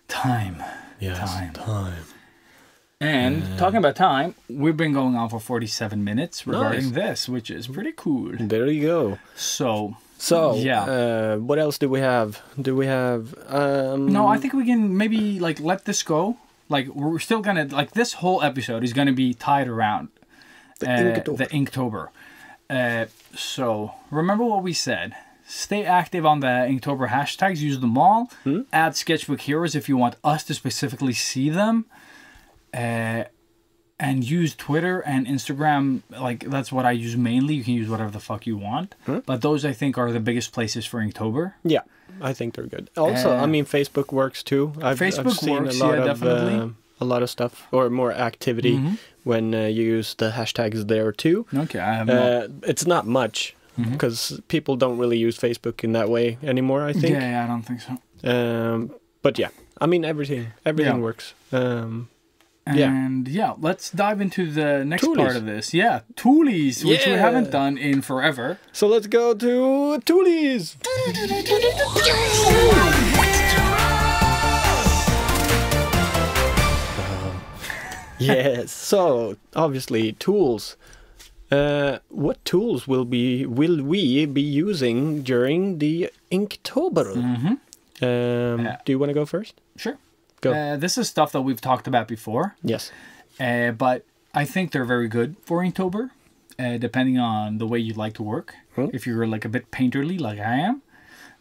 time. Yes, time. And talking about time, we've been going on for 47 minutes regarding this, which is pretty cool. There you go. So what else do we have? No, I think we can maybe like let this go. Like we're still gonna like this whole episode is gonna be tied around the Inktober. So remember what we said. Stay active on the Inktober hashtags. Use them all. Add Sketchbook Heroes if you want us to specifically see them. And use Twitter and Instagram. Like that's what I use mainly. You can use whatever the fuck you want. But those I think are the biggest places for Inktober. Yeah, I think they're good. Also, I mean, Facebook works too. I've seen works, a lot of definitely. a lot of stuff or more activity when you use the hashtags there too. Okay, I have not. It's not much because people don't really use Facebook in that way anymore. I think. Yeah, I don't think so. But yeah, I mean everything works. And yeah, let's dive into the next Toolies. part of this. Yeah, toolies, which we haven't done in forever. So let's go to Toolies. Yes. So obviously tools. What tools will we be using during the Inktober? Do you want to go first? Sure. Go. This is stuff that we've talked about before. Yes. But I think they're very good for Inktober, depending on the way you like to work. If you're like a bit painterly, like I am,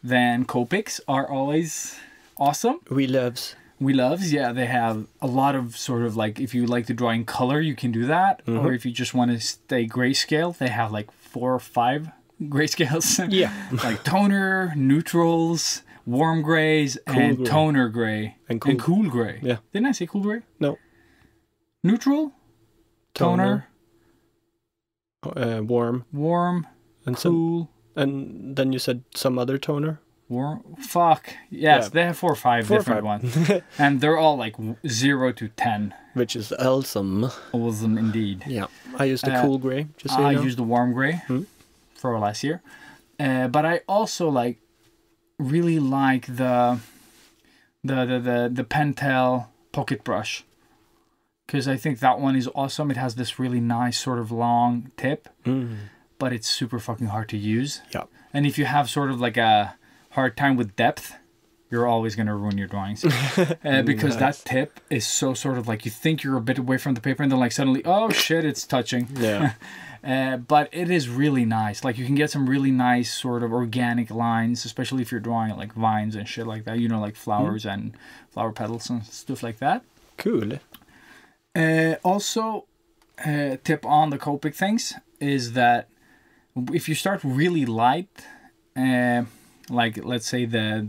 then Copics are always awesome. We loves, yeah. They have a lot of sort of like, if you like to draw in color, you can do that. Or if you just want to stay grayscale, they have like 4 or 5 grayscales. Yeah. Like toner, neutrals, warm grays, and gray. toner gray. And And cool gray. Yeah. Didn't I say cool gray? No. Neutral, toner, warm, warm, and cool, and then you said some other toner. warm. Fuck. Yes, Yeah. they have 4 or 5 4 or different 5. ones. And they're all like 0 to 10. Which is awesome. Awesome indeed. Yeah. I used the cool gray, just so I you know. used the warm gray for last year. But I also really like the Pentel pocket brush. Because I think that one is awesome. It has this really nice sort of long tip. But it's super fucking hard to use. Yeah. And if you have sort of like a hard time with depth, you're always going to ruin your drawings. Because that tip is so sort of like, you think you're a bit away from the paper and then like suddenly, oh shit, it's touching. Yeah. But it is really nice. Like you can get some really nice sort of organic lines, especially if you're drawing like vines and shit like that, you know, like flowers and flower petals and stuff like that. Cool. Also, tip on the Copic things is that if you start really light, like let's say the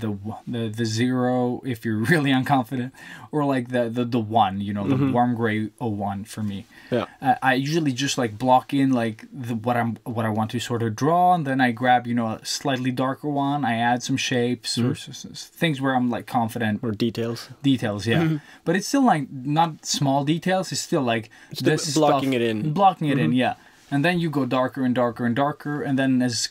0 if you're really unconfident, or like the 1, you know, the warm gray 01 for me. Yeah. I usually just like block in like what I want to sort of draw, and then I grab, you know, a slightly darker one. I add some shapes or things where I'm like confident. Or details. Details, yeah. But it's still like not small details. It's still like this blocking stuff, it in. Blocking it in, yeah. And then you go darker and darker and darker, and then as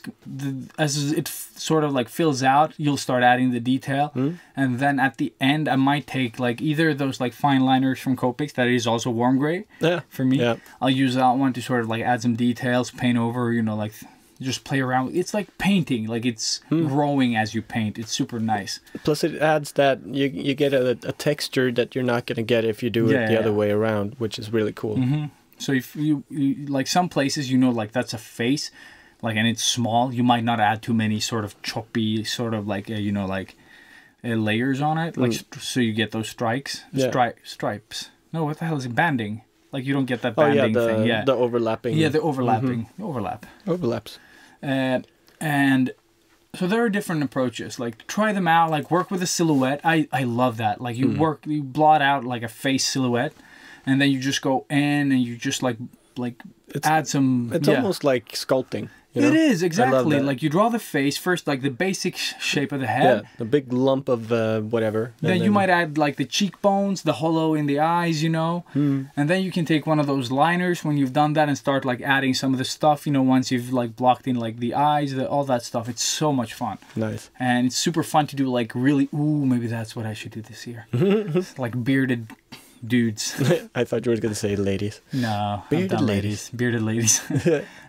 it sort of like fills out, you'll start adding the detail. And then at the end, I might take like either those like fine liners from Copics that is also warm gray. Yeah. For me, Yeah. I'll use that one to sort of like add some details, paint over, you know, like just play around. It's like painting, like it's growing as you paint. It's super nice. Plus it adds that you get a texture that you're not going to get if you do it the other way around, which is really cool. So if you like some places, you know, like that's a face, like, and it's small, you might not add too many sort of choppy sort of like, you know, like layers on it. Like, so you get those stripes. No, what the hell is it? Banding. Like you don't get that banding thing. Yeah. The overlapping. Yeah, the overlapping. Overlap. Overlaps. And so there are different approaches. Like try them out. Like work with a silhouette. I love that. Like you blot out like a face silhouette, and then you just go in and you just like add some. It's almost like sculpting. You know? It is, exactly. that. Like you draw the face first, like the basic shape of the head. Yeah, the big lump of whatever. Then you might add like the cheekbones, the hollow in the eyes, you know. And then you can take one of those liners when you've done that and start like adding some of the stuff, you know, once you've like blocked in like the eyes, all that stuff. It's so much fun. Nice. And it's super fun to do like really, maybe that's what I should do this year. Like bearded dudes. I thought you were going to say ladies. No, Bearded ladies. Bearded ladies.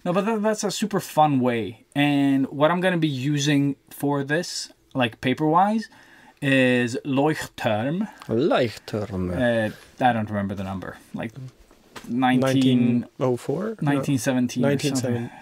No, but that's a super fun way. And what I'm going to be using for this, like paper-wise, is Leuchtturm. Leuchtturm. I don't remember the number. Like 1904? 1917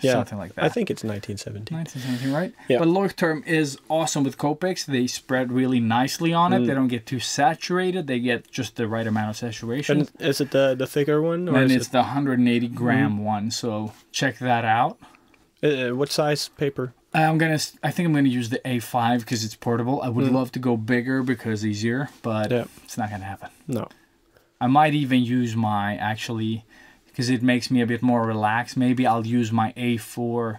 something like that. I think it's 1917. 1917, right? Yeah. But Leuchtturm is awesome with Copics. They spread really nicely on it. They don't get too saturated. They get just the right amount of saturation. And is it the thicker one? Or And is it's the 180 gram one, so check that out. What size paper? I think I'm gonna use the A5 because it's portable. I would love to go bigger because easier, but it's not gonna happen. No. I might even use because it makes me a bit more relaxed. Maybe I'll use my A4.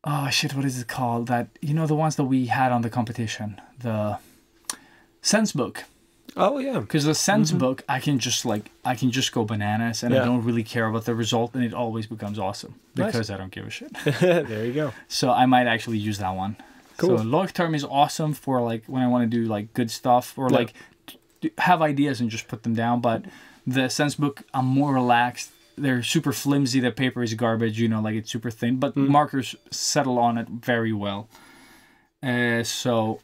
Oh shit, what is it called? That, you know, the ones that we had on the competition, the Sense Book. Oh yeah. Because the Sense book, I can just go bananas, and I don't really care about the result, and it always becomes awesome because I don't give a shit. There you go. So I might actually use that one. Cool. So Leuchtturm is awesome for like when I want to do like good stuff or like have ideas and just put them down. But the Sense book, I'm more relaxed. They're super flimsy. The paper is garbage, you know, like it's super thin. But markers settle on it very well. So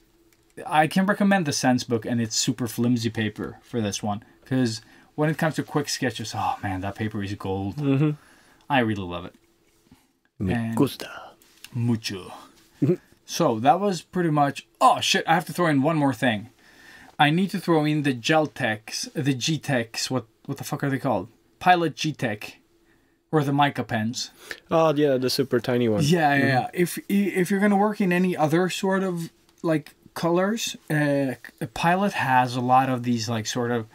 I can recommend the Sense book, and it's super flimsy paper for this one. Because when it comes to quick sketches, oh man, that paper is gold. I really love it. Me gusta. Mucho. So that was pretty much... Oh shit, I have to throw in one more thing. I need to throw in the Geltex, the G-Tex, what the fuck are they called? Pilot G-Tech. Or the mica pens. Oh yeah, the super tiny one. Yeah. If you're gonna work in any other sort of like colors, Pilot has a lot of these like sort of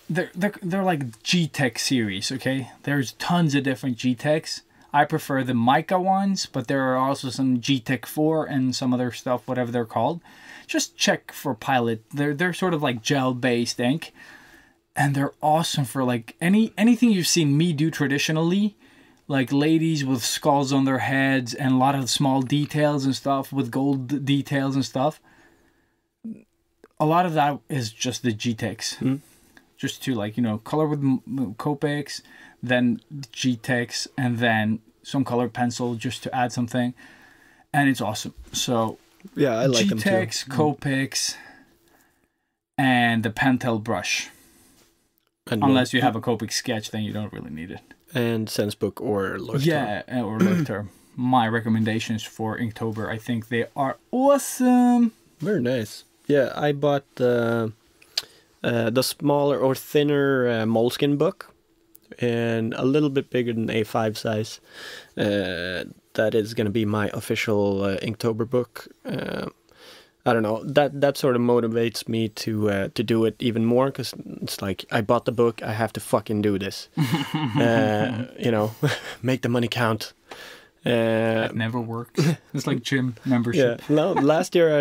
they're like G-Tech series, okay? There's tons of different G-Techs. I prefer the mica ones, but there are also some G-Tech 4 and some other stuff, whatever they're called. Just check for Pilot. They're sort of like gel-based ink. And they're awesome for like anything you've seen me do traditionally, like ladies with skulls on their heads and a lot of small details and stuff with gold details and stuff. A lot of that is just the G-Techs. Just to like, you know, color with Copics, then G-Techs, and then some colored pencil just to add something. And it's awesome. So yeah, I like them too. G-Techs, Copics, and the Pentel brush. And unless you have a Copic sketch, then you don't really need it. And Sense book or Leuchtturm. Yeah, or Leuchtturm. My recommendations for Inktober, I think they are awesome. Very nice. Yeah, I bought the smaller or thinner moleskin book, and a little bit bigger than A5 size. That is going to be my official Inktober book. I don't know, that sort of motivates me to do it even more, because it's like, I bought the book, I have to fucking do this. You know, make the money count. That never works. It's like gym membership. Yeah, no, last year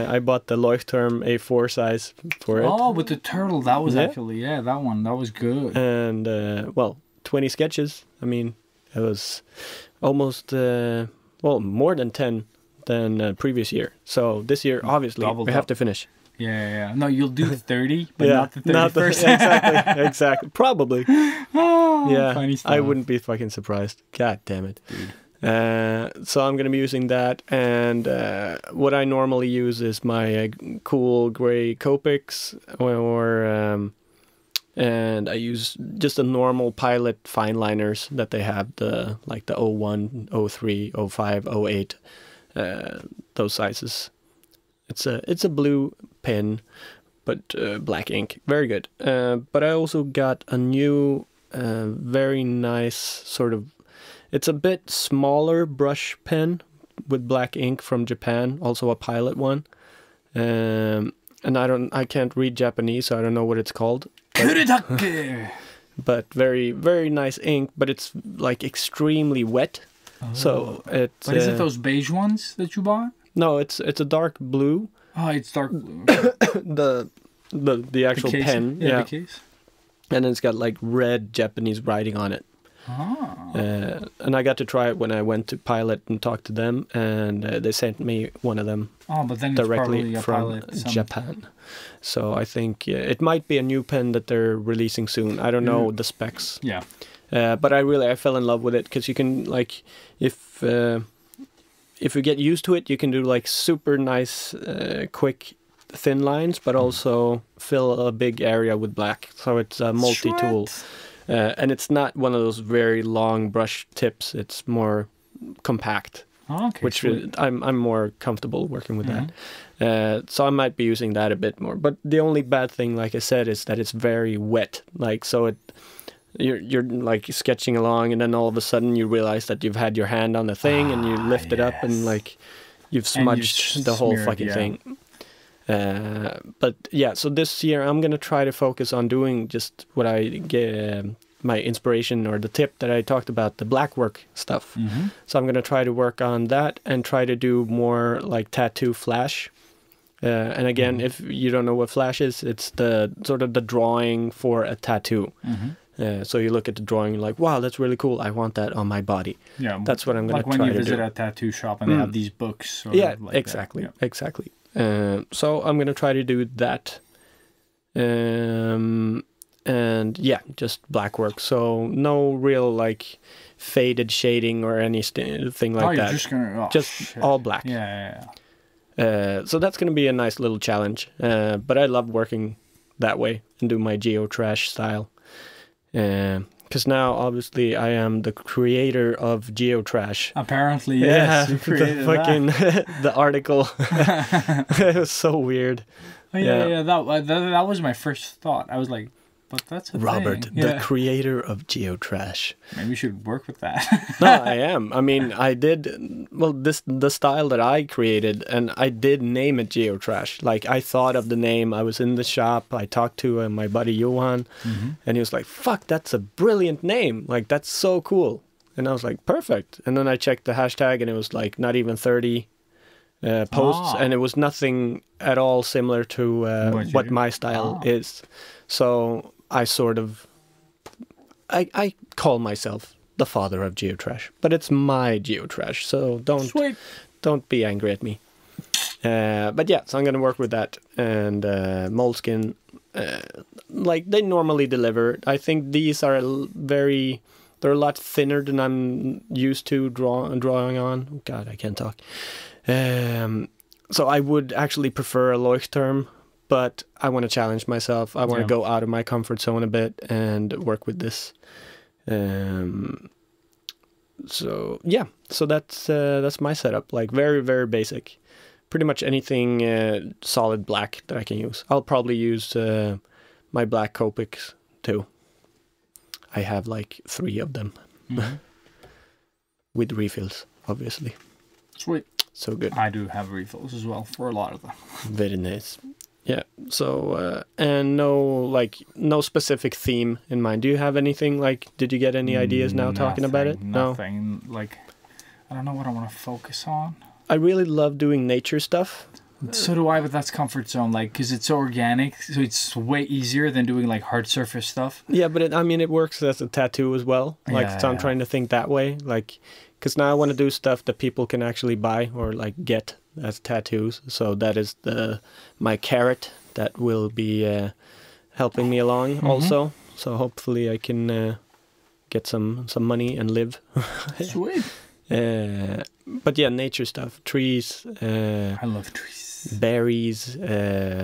I bought the Leuchtturm A4 size for it. Oh, with the turtle, that was actually, that was good. And, well, 20 sketches. I mean, it was almost, more than 10 than previous year. So this year, obviously, we have to finish. Yeah. No, you'll do the 30, but not the 31st. Exactly. Probably. Funny stuff. I wouldn't be fucking surprised. God damn it. Dude. So I'm going to be using that, and what I normally use is my cool gray Copics, and I use just the normal Pilot fine liners that they have, the 01, 03, 05, 08, those sizes. It's a blue pen, but black ink, very good. But I also got a new, very nice sort of. It's a bit smaller brush pen with black ink from Japan, also a Pilot one. And I can't read Japanese, so I don't know what it's called. But very, very nice ink, but it's like extremely wet. Oh. So it's. But is it those beige ones that you bought? No, it's a dark blue. Oh, it's dark blue. the actual pen. Yeah, the case. And it's got like red Japanese writing on it. Oh. And I got to try it when I went to Pilot and talked to them, and they sent me one of them but then directly from Japan. So I think it might be a new pen that they're releasing soon. I don't know the specs. Yeah. But I fell in love with it, because you can, like, if you get used to it, you can do like super nice, quick, thin lines, but also fill a big area with black. So it's a multi-tool. And it's not one of those very long brush tips. It's more compact, which I'm more comfortable working with that. So I might be using that a bit more. But the only bad thing, like I said, is that it's very wet. Like, so you're like sketching along, and then all of a sudden you realize that you've had your hand on the thing, and you lift it up, and like you've smudged the whole fucking thing. But yeah, so this year I'm gonna try to focus on doing just what I get, my inspiration or the tip that I talked about, the black work stuff. So I'm gonna try to work on that and try to do more like tattoo flash. And again, if you don't know what Flash is, it's the sort of the drawing for a tattoo. So you look at the drawing, you're like, wow, that's really cool. I want that on my body. Yeah, that's what I'm going to try to do. Like when you visit a tattoo shop and they have these books. Sort yeah, of like exactly, exactly. So I'm going to try to do that. And yeah, just black work. So no real like faded shading or anything like that. Just all black. Yeah. So that's going to be a nice little challenge. But I love working that way and do my geotrash style. Because now, obviously, I am the creator of geotrash. Apparently, yes. You created the article. It was so weird. Oh, yeah. That was my first thought. I was like, but that's a Robert, thing. the creator of geotrash. Maybe you should work with that. No, I am. I mean, I did. Well, the style that I created, and I did name it geotrash. Like, I thought of the name. I was in the shop. I talked to my buddy Johan, and he was like, "Fuck, that's a brilliant name. Like, that's so cool." And I was like, "Perfect." And then I checked the hashtag, and it was like not even 30 posts, and it was nothing at all similar to what my style is. So I sort of, I call myself the father of geotrash, but it's my geotrash, so don't be angry at me. But yeah, so I'm gonna work with that, and Moleskine, like they normally deliver. I think these are they're a lot thinner than I'm used to drawing on. Oh, God, I can't talk. So I would actually prefer a Leuchtturm, but I want to challenge myself. I want to go out of my comfort zone a bit and work with this. So yeah, so that's my setup. Like very, very basic. Pretty much anything solid black that I can use. I'll probably use my black Copics too. I have like 3 of them with refills, obviously. Sweet. So good. I do have refills as well for a lot of them. Very nice. Yeah. So and no specific theme in mind. Do you have anything like? Did you get any ideas now talking about it? Nothing. No? Like, I don't know what I want to focus on. I really love doing nature stuff. So do I, but that's comfort zone, like, because it's organic, so it's way easier than doing like hard surface stuff. Yeah, but it works as a tattoo as well. Like, so I'm trying to think that way, like, because now I want to do stuff that people can actually buy or like get as tattoos. So that is my carrot that will be helping me along also. So hopefully I can get some money and live. Sweet. But yeah, nature stuff, trees. I love trees. Berries,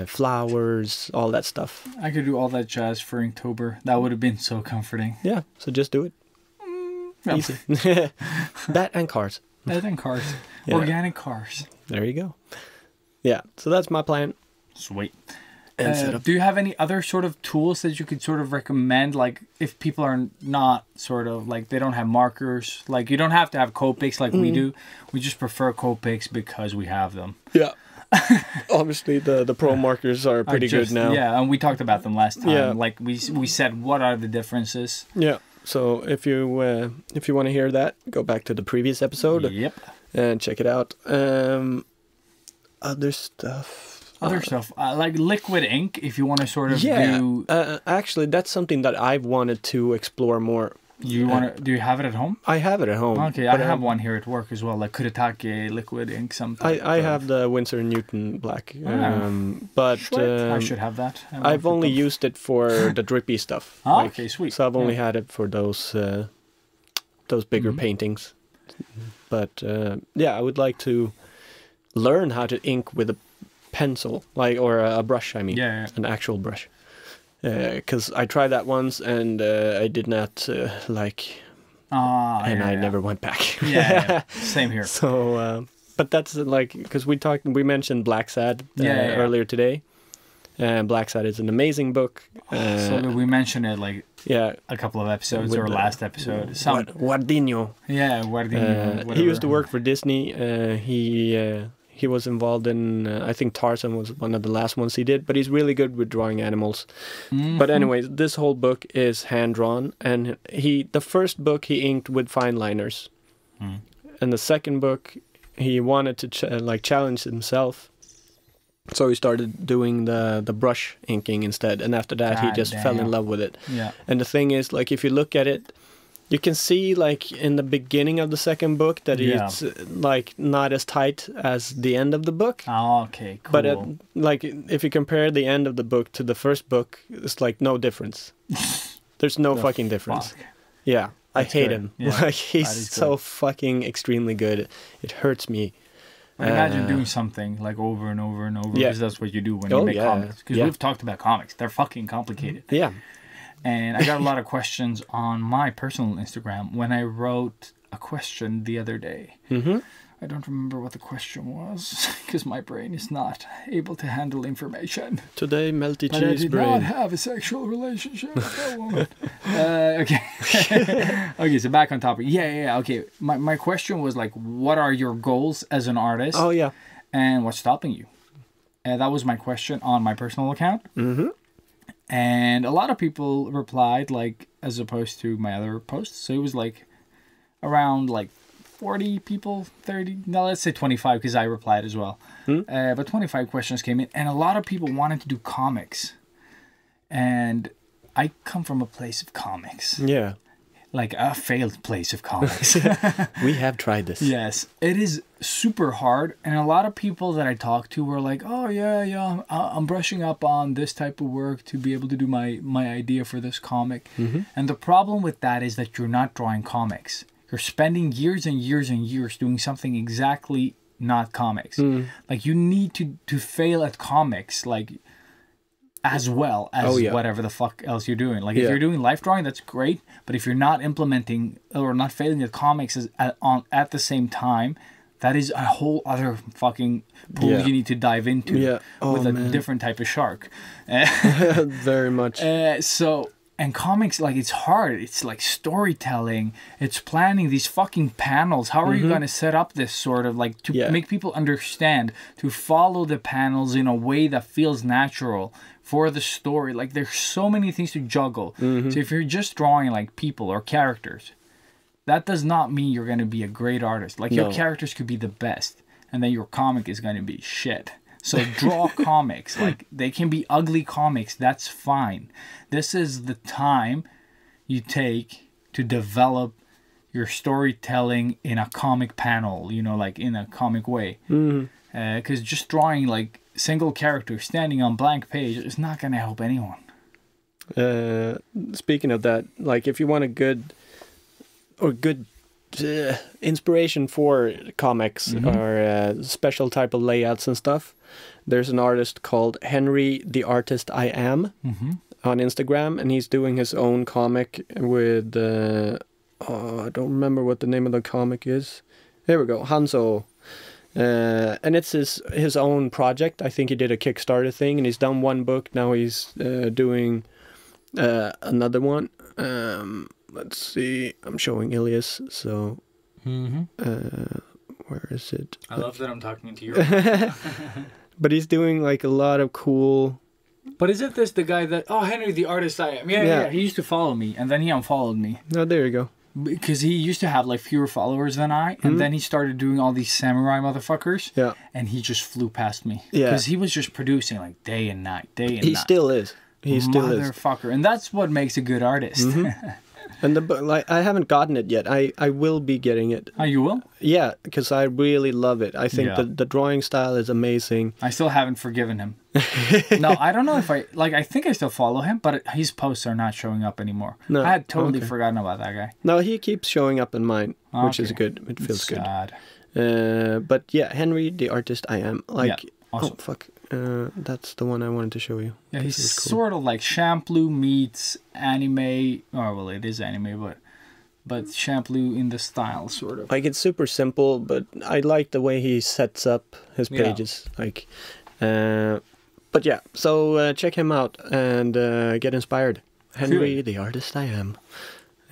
flowers, all that stuff. I could do all that jazz for Inktober. That would have been so comforting. Yeah, so just do it. Easy. That and cars. That and cars. Yeah. Organic cars. There you go. Yeah, so that's my plan. Sweet. Do you have any other sort of tools that you could sort of recommend? Like if people are not sort of like, they don't have markers, like you don't have to have Copics like we do. We just prefer Copics because we have them. Yeah. Obviously the pro markers are pretty good now. Yeah, and we talked about them last time. Yeah. Like we said, what are the differences? Yeah. So if you want to hear that, go back to the previous episode. Yep. And check it out. Other stuff. Like liquid ink, if you want to sort of do... actually, that's something that I've wanted to explore more. Do you have it at home? I have it at home. Okay, I have one here at work as well, like Kuretake liquid ink. I have the Winsor & Newton black, but I should have that. I've only used it for the drippy stuff. Okay, sweet. So I've only had it for those bigger paintings. But yeah, I would like to learn how to ink with a pencil, or a brush. I mean, an actual brush. Because I tried that once and I did not like, and I never went back. Yeah, same here. So, but that's like because we mentioned Black Sad earlier today. Black Sad is an amazing book. So we mentioned it like a couple of episodes or last episode. Guardino. Yeah, Guardino. He used to work for Disney. He was involved in, I think Tarzan was one of the last ones he did, but he's really good with drawing animals. But anyways, this whole book is hand-drawn, and the first book he inked with fine liners. And the second book, he wanted to challenge himself So he started doing the brush inking instead, and after that he God just fell in damn. love with it. Yeah. And the thing is, like, if you look at it, you can see, like, in the beginning of the second book that Yeah. it's like not as tight as the end of the book. Oh, okay, cool. But like, if you compare the end of the book to the first book, it's like no difference. There's no The fucking difference. fuck? Yeah, That's I hate good. him. Yeah, Like, that he's is so good. fucking extremely good. It hurts me. Imagine doing something like over and over and over, Yeah. because that's what you do when you make comics. Because yeah. we've talked about comics. They're fucking complicated. Yeah. And I got a lot of questions on my personal Instagram when I wrote a question the other day. Mm-hmm. I don't remember what the question was because my brain is not able to handle information. Today, melty But I cheese did brain. not have a sexual relationship with that woman. Okay. Okay, so back on topic. Yeah. Okay. My question was like, what are your goals as an artist? Oh yeah. And what's stopping you? And that was my question on my personal account. Mm-hmm. And a lot of people replied, like, as opposed to my other posts. So it was like around like 40 people, 30, no, let's say 25 because I replied as well. But 25 questions came in, and a lot of people wanted to do comics. And I come from a place of comics, Yeah. like a failed place of comics. We have tried this. Yes, it is super hard, and a lot of people that I talk to were like, "Oh yeah, I'm brushing up on this type of work to be able to do my idea for this comic." And the problem with that is that you're not drawing comics. You're spending years and years and years doing something exactly not comics. Like you need to fail at comics, like as well as whatever the fuck else you're doing. Like if you're doing life drawing, that's great. But if you're not implementing or not failing at comics at the same time, that is a whole other fucking pool you need to dive into with a different type of shark. Very much. And comics, like, it's hard. It's like storytelling. It's planning these fucking panels. How are you going to set up this sort of, like, to make people understand, to follow the panels in a way that feels natural for the story? Like, there's so many things to juggle. So if you're just drawing, like, people or characters, that does not mean you're going to be a great artist. Like, your characters could be the best, and then your comic is going to be shit. So draw comics. Like, they can be ugly comics. That's fine. This is the time you take to develop your storytelling in a comic panel, you know, like in a comic way. Because just drawing, like, single characters standing on blank page is not going to help anyone. Speaking of that, like, if you want a good inspiration for comics or special type of layouts and stuff, there's an artist called Henry the Artist I Am on Instagram, and he's doing his own comic with I don't remember what the name of the comic is. Here we go, Hanzo. And it's his own project. I think he did a Kickstarter thing, and he's done one book. Now he's doing another one. Let's see. I'm showing Ilias, so where is it? I love that I'm talking to you. But he's doing like a lot of cool. But isn't this the guy that... Oh, Henry the Artist I Am. Yeah. He used to follow me, and then he unfollowed me. Oh, there you go. Because he used to have, like, fewer followers than I, and then he started doing all these samurai motherfuckers, and he just flew past me. Yeah. Because he was just producing, like, day and night. He still is. He still is. Motherfucker. And that's what makes a good artist. And the book, like, I haven't gotten it yet. I will be getting it. Oh, you will? Yeah, because I really love it. I think the drawing style is amazing. I still haven't forgiven him. No, I don't know if I think I still follow him, but his posts are not showing up anymore. No. I had totally forgotten about that guy. No, he keeps showing up in mine, which is good. It feels good. Sad. But yeah, Henry the Artist I Am. Like, awesome. Oh fuck, that's the one I wanted to show you. Yeah, he's sort of like Shampoo meets anime. Oh, well, it is anime, but Shampoo in the style, sort of. Like, it's super simple, but I like the way he sets up his pages. Like, but yeah, so check him out and get inspired. Henry the Artist I Am.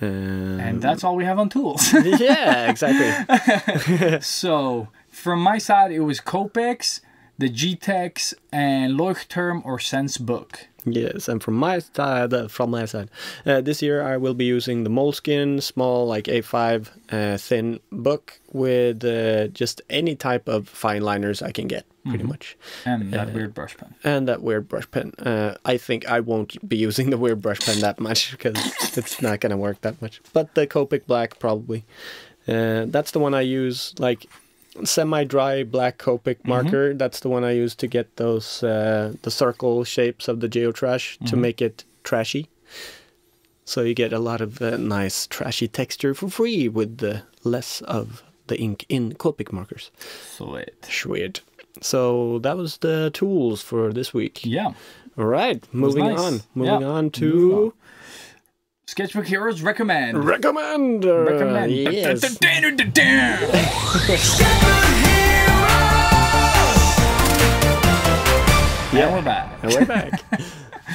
And that's all we have on tools. Yeah, exactly. So from my side, it was Copex, the GTEx, and Leuchtturm or SenseBook. Yes, and from my side, this year I will be using the Moleskine small, like A5 thin book with just any type of fine liners I can get. pretty much. And that weird brush pen. And that weird brush pen. I think I won't be using the weird brush pen that much because it's not going to work that much. But the Copic Black probably. That's the one I use, like semi-dry black Copic marker. That's the one I use to get those the circle shapes of the geotrash to make it trashy. So you get a lot of nice trashy texture for free with less of the ink in Copic markers. Sweet. So that was the tools for this week. Yeah. All right, moving on. Moving on to... Moving on. Sketchbook Heroes Recommend. Recommend. Yes. And we're back. And we're back.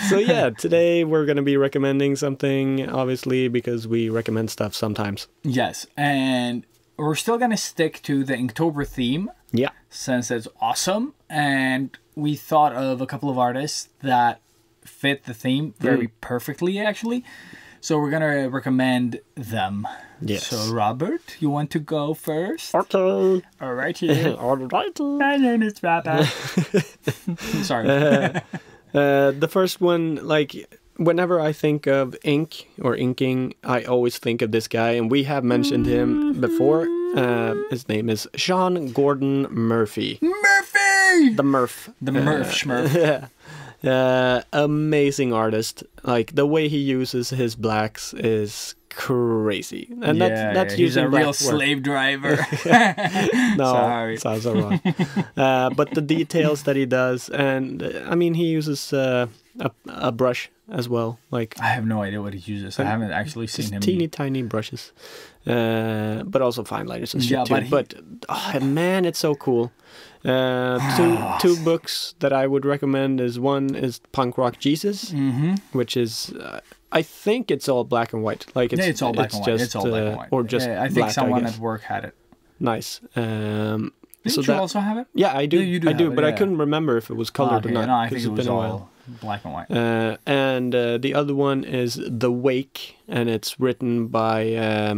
So yeah, today we're going to be recommending something, obviously, because we recommend stuff sometimes. Yes, and we're still going to stick to the Inktober theme. Yeah. Since it's awesome. And we thought of a couple of artists that fit the theme very perfectly, actually. So we're going to recommend them. Yes. So, Robert, you want to go first? Okay. All right, here. All right. My name is Robert. Sorry. The first one, like, whenever I think of ink or inking, I always think of this guy, and we have mentioned him before. His name is Sean Gordon Murphy. Murphy! The Murph. The Murph Schmurph. Amazing artist. Like, the way he uses his blacks is crazy. And that's he's using a real slave driver. No, sorry. sounds so wrong. But the details that he does, and I mean, he uses a brush as well. Like, I have no idea what he uses. I haven't actually seen him. Teeny tiny brushes, but also fine liners and shit too. But man, it's so cool. Two books that I would recommend is one is Punk Rock Jesus, which is I think it's all black and white. Like it's all black and white. It's all black and white. Or just I think black, someone at work had it. Nice. Didn't you also have it? Yeah, I do. You do. I do, it, but I couldn't remember if it was colored or not. No, I think it was all black and white. And the other one is The Wake, and it's written by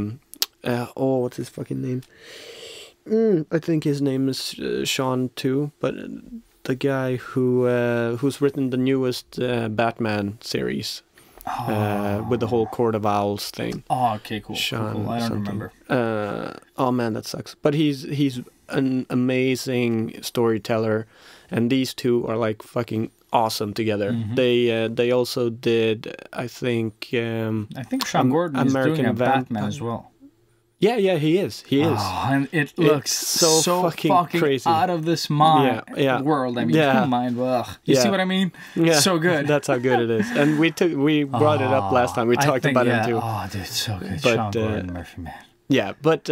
what's his fucking name? I think his name is Sean too, but the guy who's written the newest Batman series with the whole Court of Owls thing. Oh, okay, cool. Sean cool. I don't remember. Oh man, that sucks. But he's an amazing storyteller, and these two are like fucking awesome together. They also did, I think Sean Gordon is American doing a Batman as well. Yeah, he is. Oh, and it looks so fucking crazy, out of this world. I mean, mind. Ugh. You see what I mean? Yeah, so good. That's how good it is. And we brought it up last time. We talked about him too. Oh, dude, so good. But, Sean Gordon Murphy, man. Yeah, but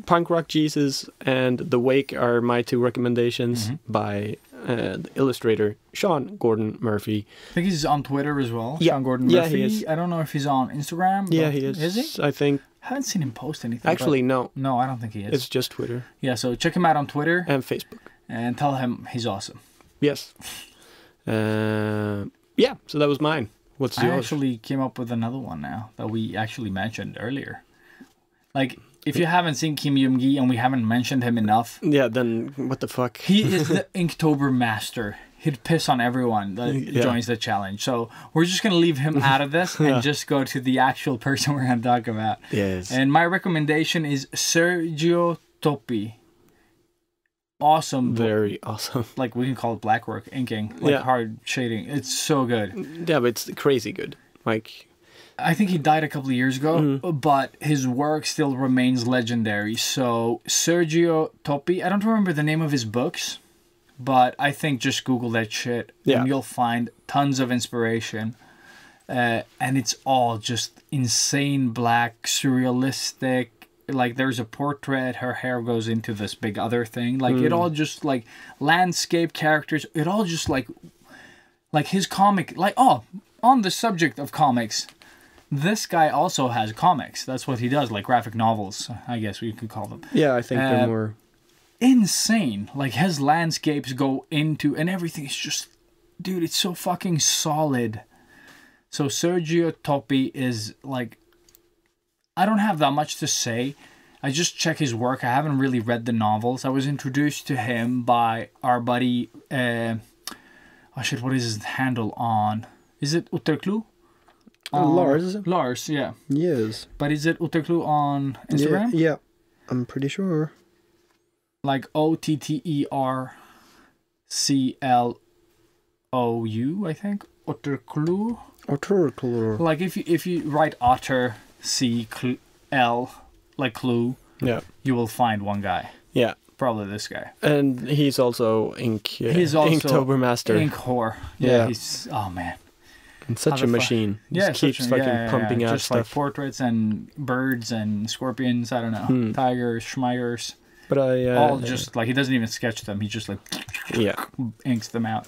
Punk Rock Jesus and The Wake are my two recommendations by the illustrator Sean Gordon Murphy. I think he's on Twitter as well. Yeah. Sean Gordon Murphy. Yeah, he is. I don't know if he's on Instagram. Yeah, he is. Is he? I think. I haven't seen him post anything. Actually, no. No, I don't think he is. It's just Twitter. Yeah, so check him out on Twitter. And Facebook. And tell him he's awesome. Yes. Yeah, so that was mine. What's yours? I actually came up with another one now that we actually mentioned earlier. Like, if you haven't seen Kim Young-gi and we haven't mentioned him enough... Yeah, then what the fuck? He is the Inktober master. He'd piss on everyone that joins the challenge. So we're just going to leave him out of this and just go to the actual person we're going to talk about. Yes. And my recommendation is Sergio Topi. Awesome. Very awesome. Like, we can call it black work, inking, like hard shading. It's so good. Yeah, but it's crazy good. Like... I think he died a couple of years ago, but his work still remains legendary. So Sergio Topi, I don't remember the name of his books, but I think just Google that shit and you'll find tons of inspiration. And it's all just insane black, surrealistic. Like, there's a portrait, her hair goes into this big other thing. Like, it all just, like, landscape characters. It all just, like his comic. Like, on the subject of comics... This guy also has comics. That's what he does, like graphic novels, I guess we could call them. Yeah, I think they're more... Insane. Like, his landscapes go into... And everything is just... Dude, it's so fucking solid. So Sergio Topi is, like... I don't have that much to say. I just check his work. I haven't really read the novels. I was introduced to him by our buddy. Oh shit! What is his handle on? Is it Utterklu? Lars. Lars, yeah. Yes. But is it Utterklu on Instagram? Yeah, I'm pretty sure. Like OTTERCLOU, I think. Utterklu. Utterklu. Like if you write Otter C-L like clue, Yeah. you will find one guy. Yeah. Probably this guy. And he's also He's also Inktober master. Ink whore. Yeah. He's man. And such a machine. Yeah, Just keeps fucking pumping out just stuff. like portraits and birds and scorpions. I don't know, tigers, schmigers. But I All just like he doesn't even sketch them. He just like inks them out.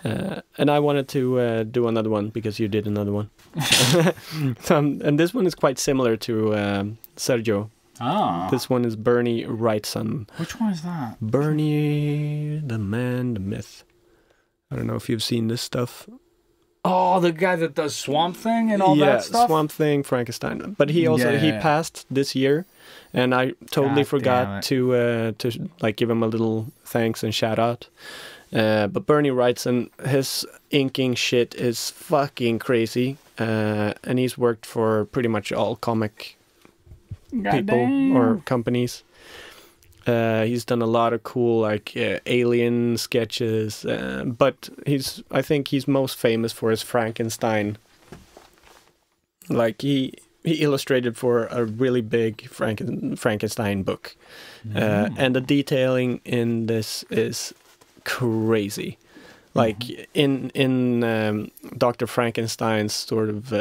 And I wanted to do another one because you did another one. And this one is quite similar to Sergio. Ah. This one is Bernie Wrightson. Which one is that? Bernie, the man, the myth. I don't know if you've seen this stuff. Oh, the guy that does Swamp Thing and all that stuff? Yeah, Swamp Thing, Frankenstein. But he also he passed this year, and I totally forgot to like give him a little thanks and shout out. But Bernie Wrightson, his inking shit is fucking crazy, and he's worked for pretty much all comic people or companies. He's done a lot of cool like alien sketches, but I think he's most famous for his Frankenstein. Like he illustrated for a really big Frankenstein book, and the detailing in this is crazy. Like in Dr. Frankenstein's sort of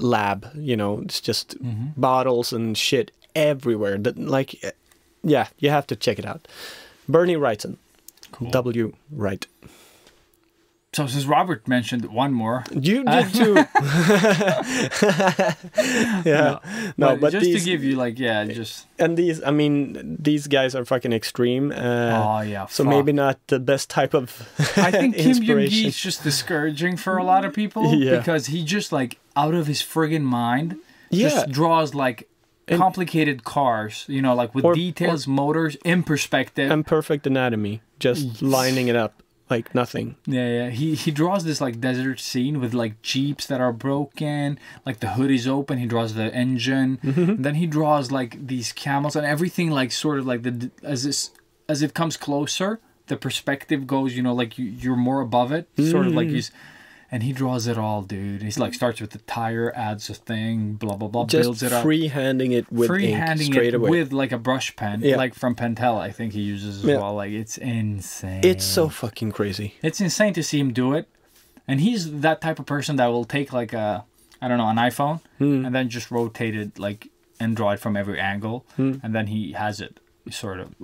lab, it's just bottles and shit everywhere. Yeah, you have to check it out. Bernie Wrightson. Cool. W. Wright. So since Robert mentioned one more. You did too. Yeah. No, but just these, to give you just. And these guys are fucking extreme. So fuck. maybe not the best type of I think Kim inspiration. Yoon-gi is just discouraging for a lot of people. Yeah. Because he just out of his friggin' mind just draws complicated cars, like with details, motors in perspective. And perfect anatomy, just lining it up like nothing. Yeah. He draws this desert scene with jeeps that are broken, the hood is open. He draws the engine. And then he draws these camels and everything sort of as it comes closer, the perspective goes, you're more above it, sort of he's. And he draws it all, dude. He's starts with the tire, adds a thing, blah blah blah, just builds it up. Freehanding it with ink straight away. With a brush pen, from Pentel, I think he uses as well. It's insane. It's so fucking crazy. It's insane to see him do it, and he's that type of person that will take an iPhone and then just rotate it and draw it from every angle, and then he has it sort of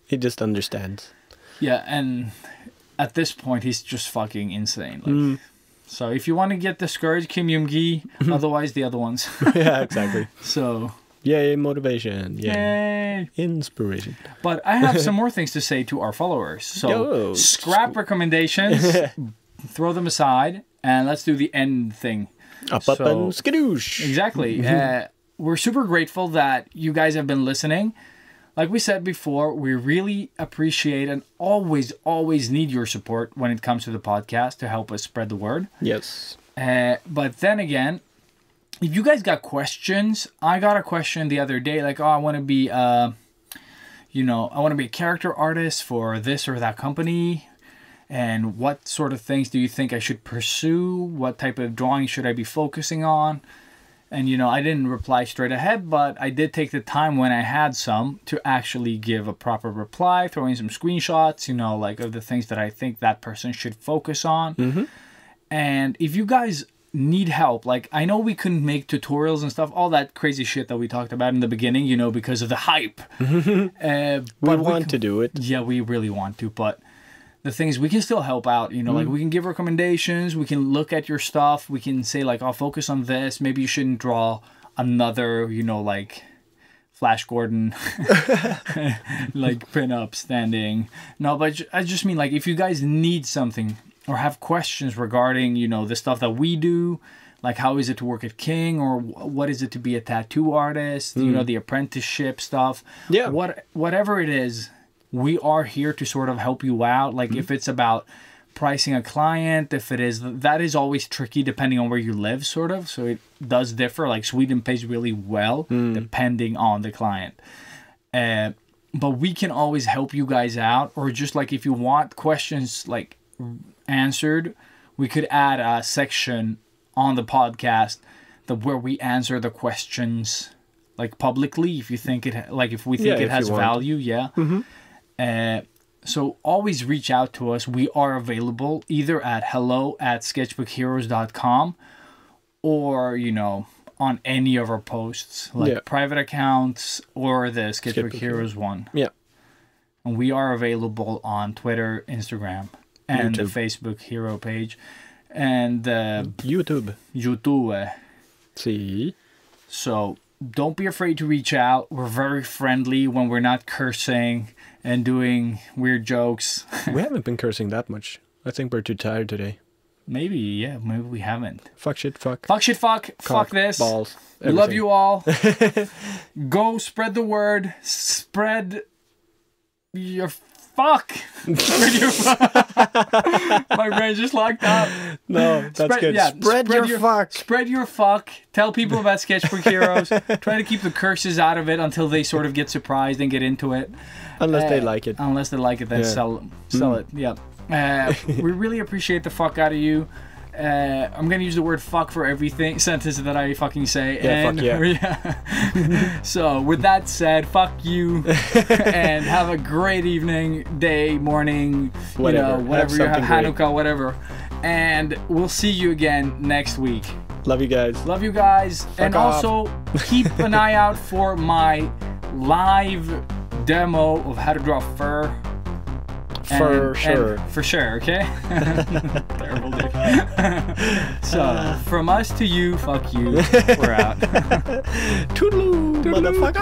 He just understands. Yeah, and at this point, he's just fucking insane. So if you want to get discouraged, Kim Yoon-gi, otherwise the other ones. Yeah, exactly. So. Yay, motivation. Yay. Inspiration. But I have some more things to say to our followers. So scrap recommendations, throw them aside, and let's do the end thing. Up, and skadoosh. Exactly. We're super grateful that you guys have been listening. Like we said before, we really appreciate and always need your support when it comes to the podcast to help us spread the word. Yes. But then again, if you guys got questions, I got a question the other day, I want to be, I want to be a character artist for this or that company. And what sort of things do you think I should pursue? What type of drawing should I be focusing on? And, I didn't reply straight ahead, but I did take the time when I had some to actually give a proper reply, throw in some screenshots, of the things that I think that person should focus on. And if you guys need help, I know we couldn't make tutorials and stuff, all that crazy shit that we talked about in the beginning, because of the hype. But we want to do it. Yeah, we really want to, but the thing is, we can still help out, we can give recommendations, we can look at your stuff, we can say, I'll focus on this, maybe you shouldn't draw another, Flash Gordon, pin-up standing. No, but I just mean, if you guys need something or have questions regarding, the stuff that we do, like how is it to work at King, or what is it to be a tattoo artist, you know, the apprenticeship stuff. Yeah. Whatever it is, we are here to sort of help you out. Like if it's about pricing a client, if it is, that is always tricky depending on where you live, sort of. So it does differ. Like Sweden pays really well depending on the client. But we can always help you guys out, or just like if you want questions like answered, we could add a section on the podcast where we answer the questions like publicly if you think it, like if we think it has value. So always reach out to us. We are available either at hello@sketchbookheroes.com or, you know, on any of our posts, like private accounts or the Sketchbook Heroes one. Yeah. And we are available on Twitter, Instagram, and the Facebook Hero page. And YouTube. See? So don't be afraid to reach out. We're very friendly when we're not cursing and doing weird jokes. We haven't been cursing that much. I think we're too tired today. Maybe we haven't. Fuck shit, fuck. Fuck shit, fuck. Fuck this. Balls. We love you all. Go spread the word. Spread your fuck. Spread your My brain just locked up. No, that's good. Yeah, spread your fuck. Spread your fuck. Tell people about Sketchbook Heroes. Try to keep the curses out of it until they sort of get surprised and get into it. Unless they like it. Unless they like it, then sell it. Yeah. We really appreciate the fuck out of you. I'm gonna use the word fuck for everything sentence that I fucking say. Yeah, and, fuck yeah. So with that said, fuck you, and have a great evening, day, morning, whatever. Whatever you have, Hanukkah, whatever. And we'll see you again next week. Love you guys. Love you guys. Fuck and off. Also keep an eye out for my live demo of how to draw fur. For sure. For sure, okay? Terrible dick. So, from us to you, fuck you. We're out. Toodaloo, motherfucker!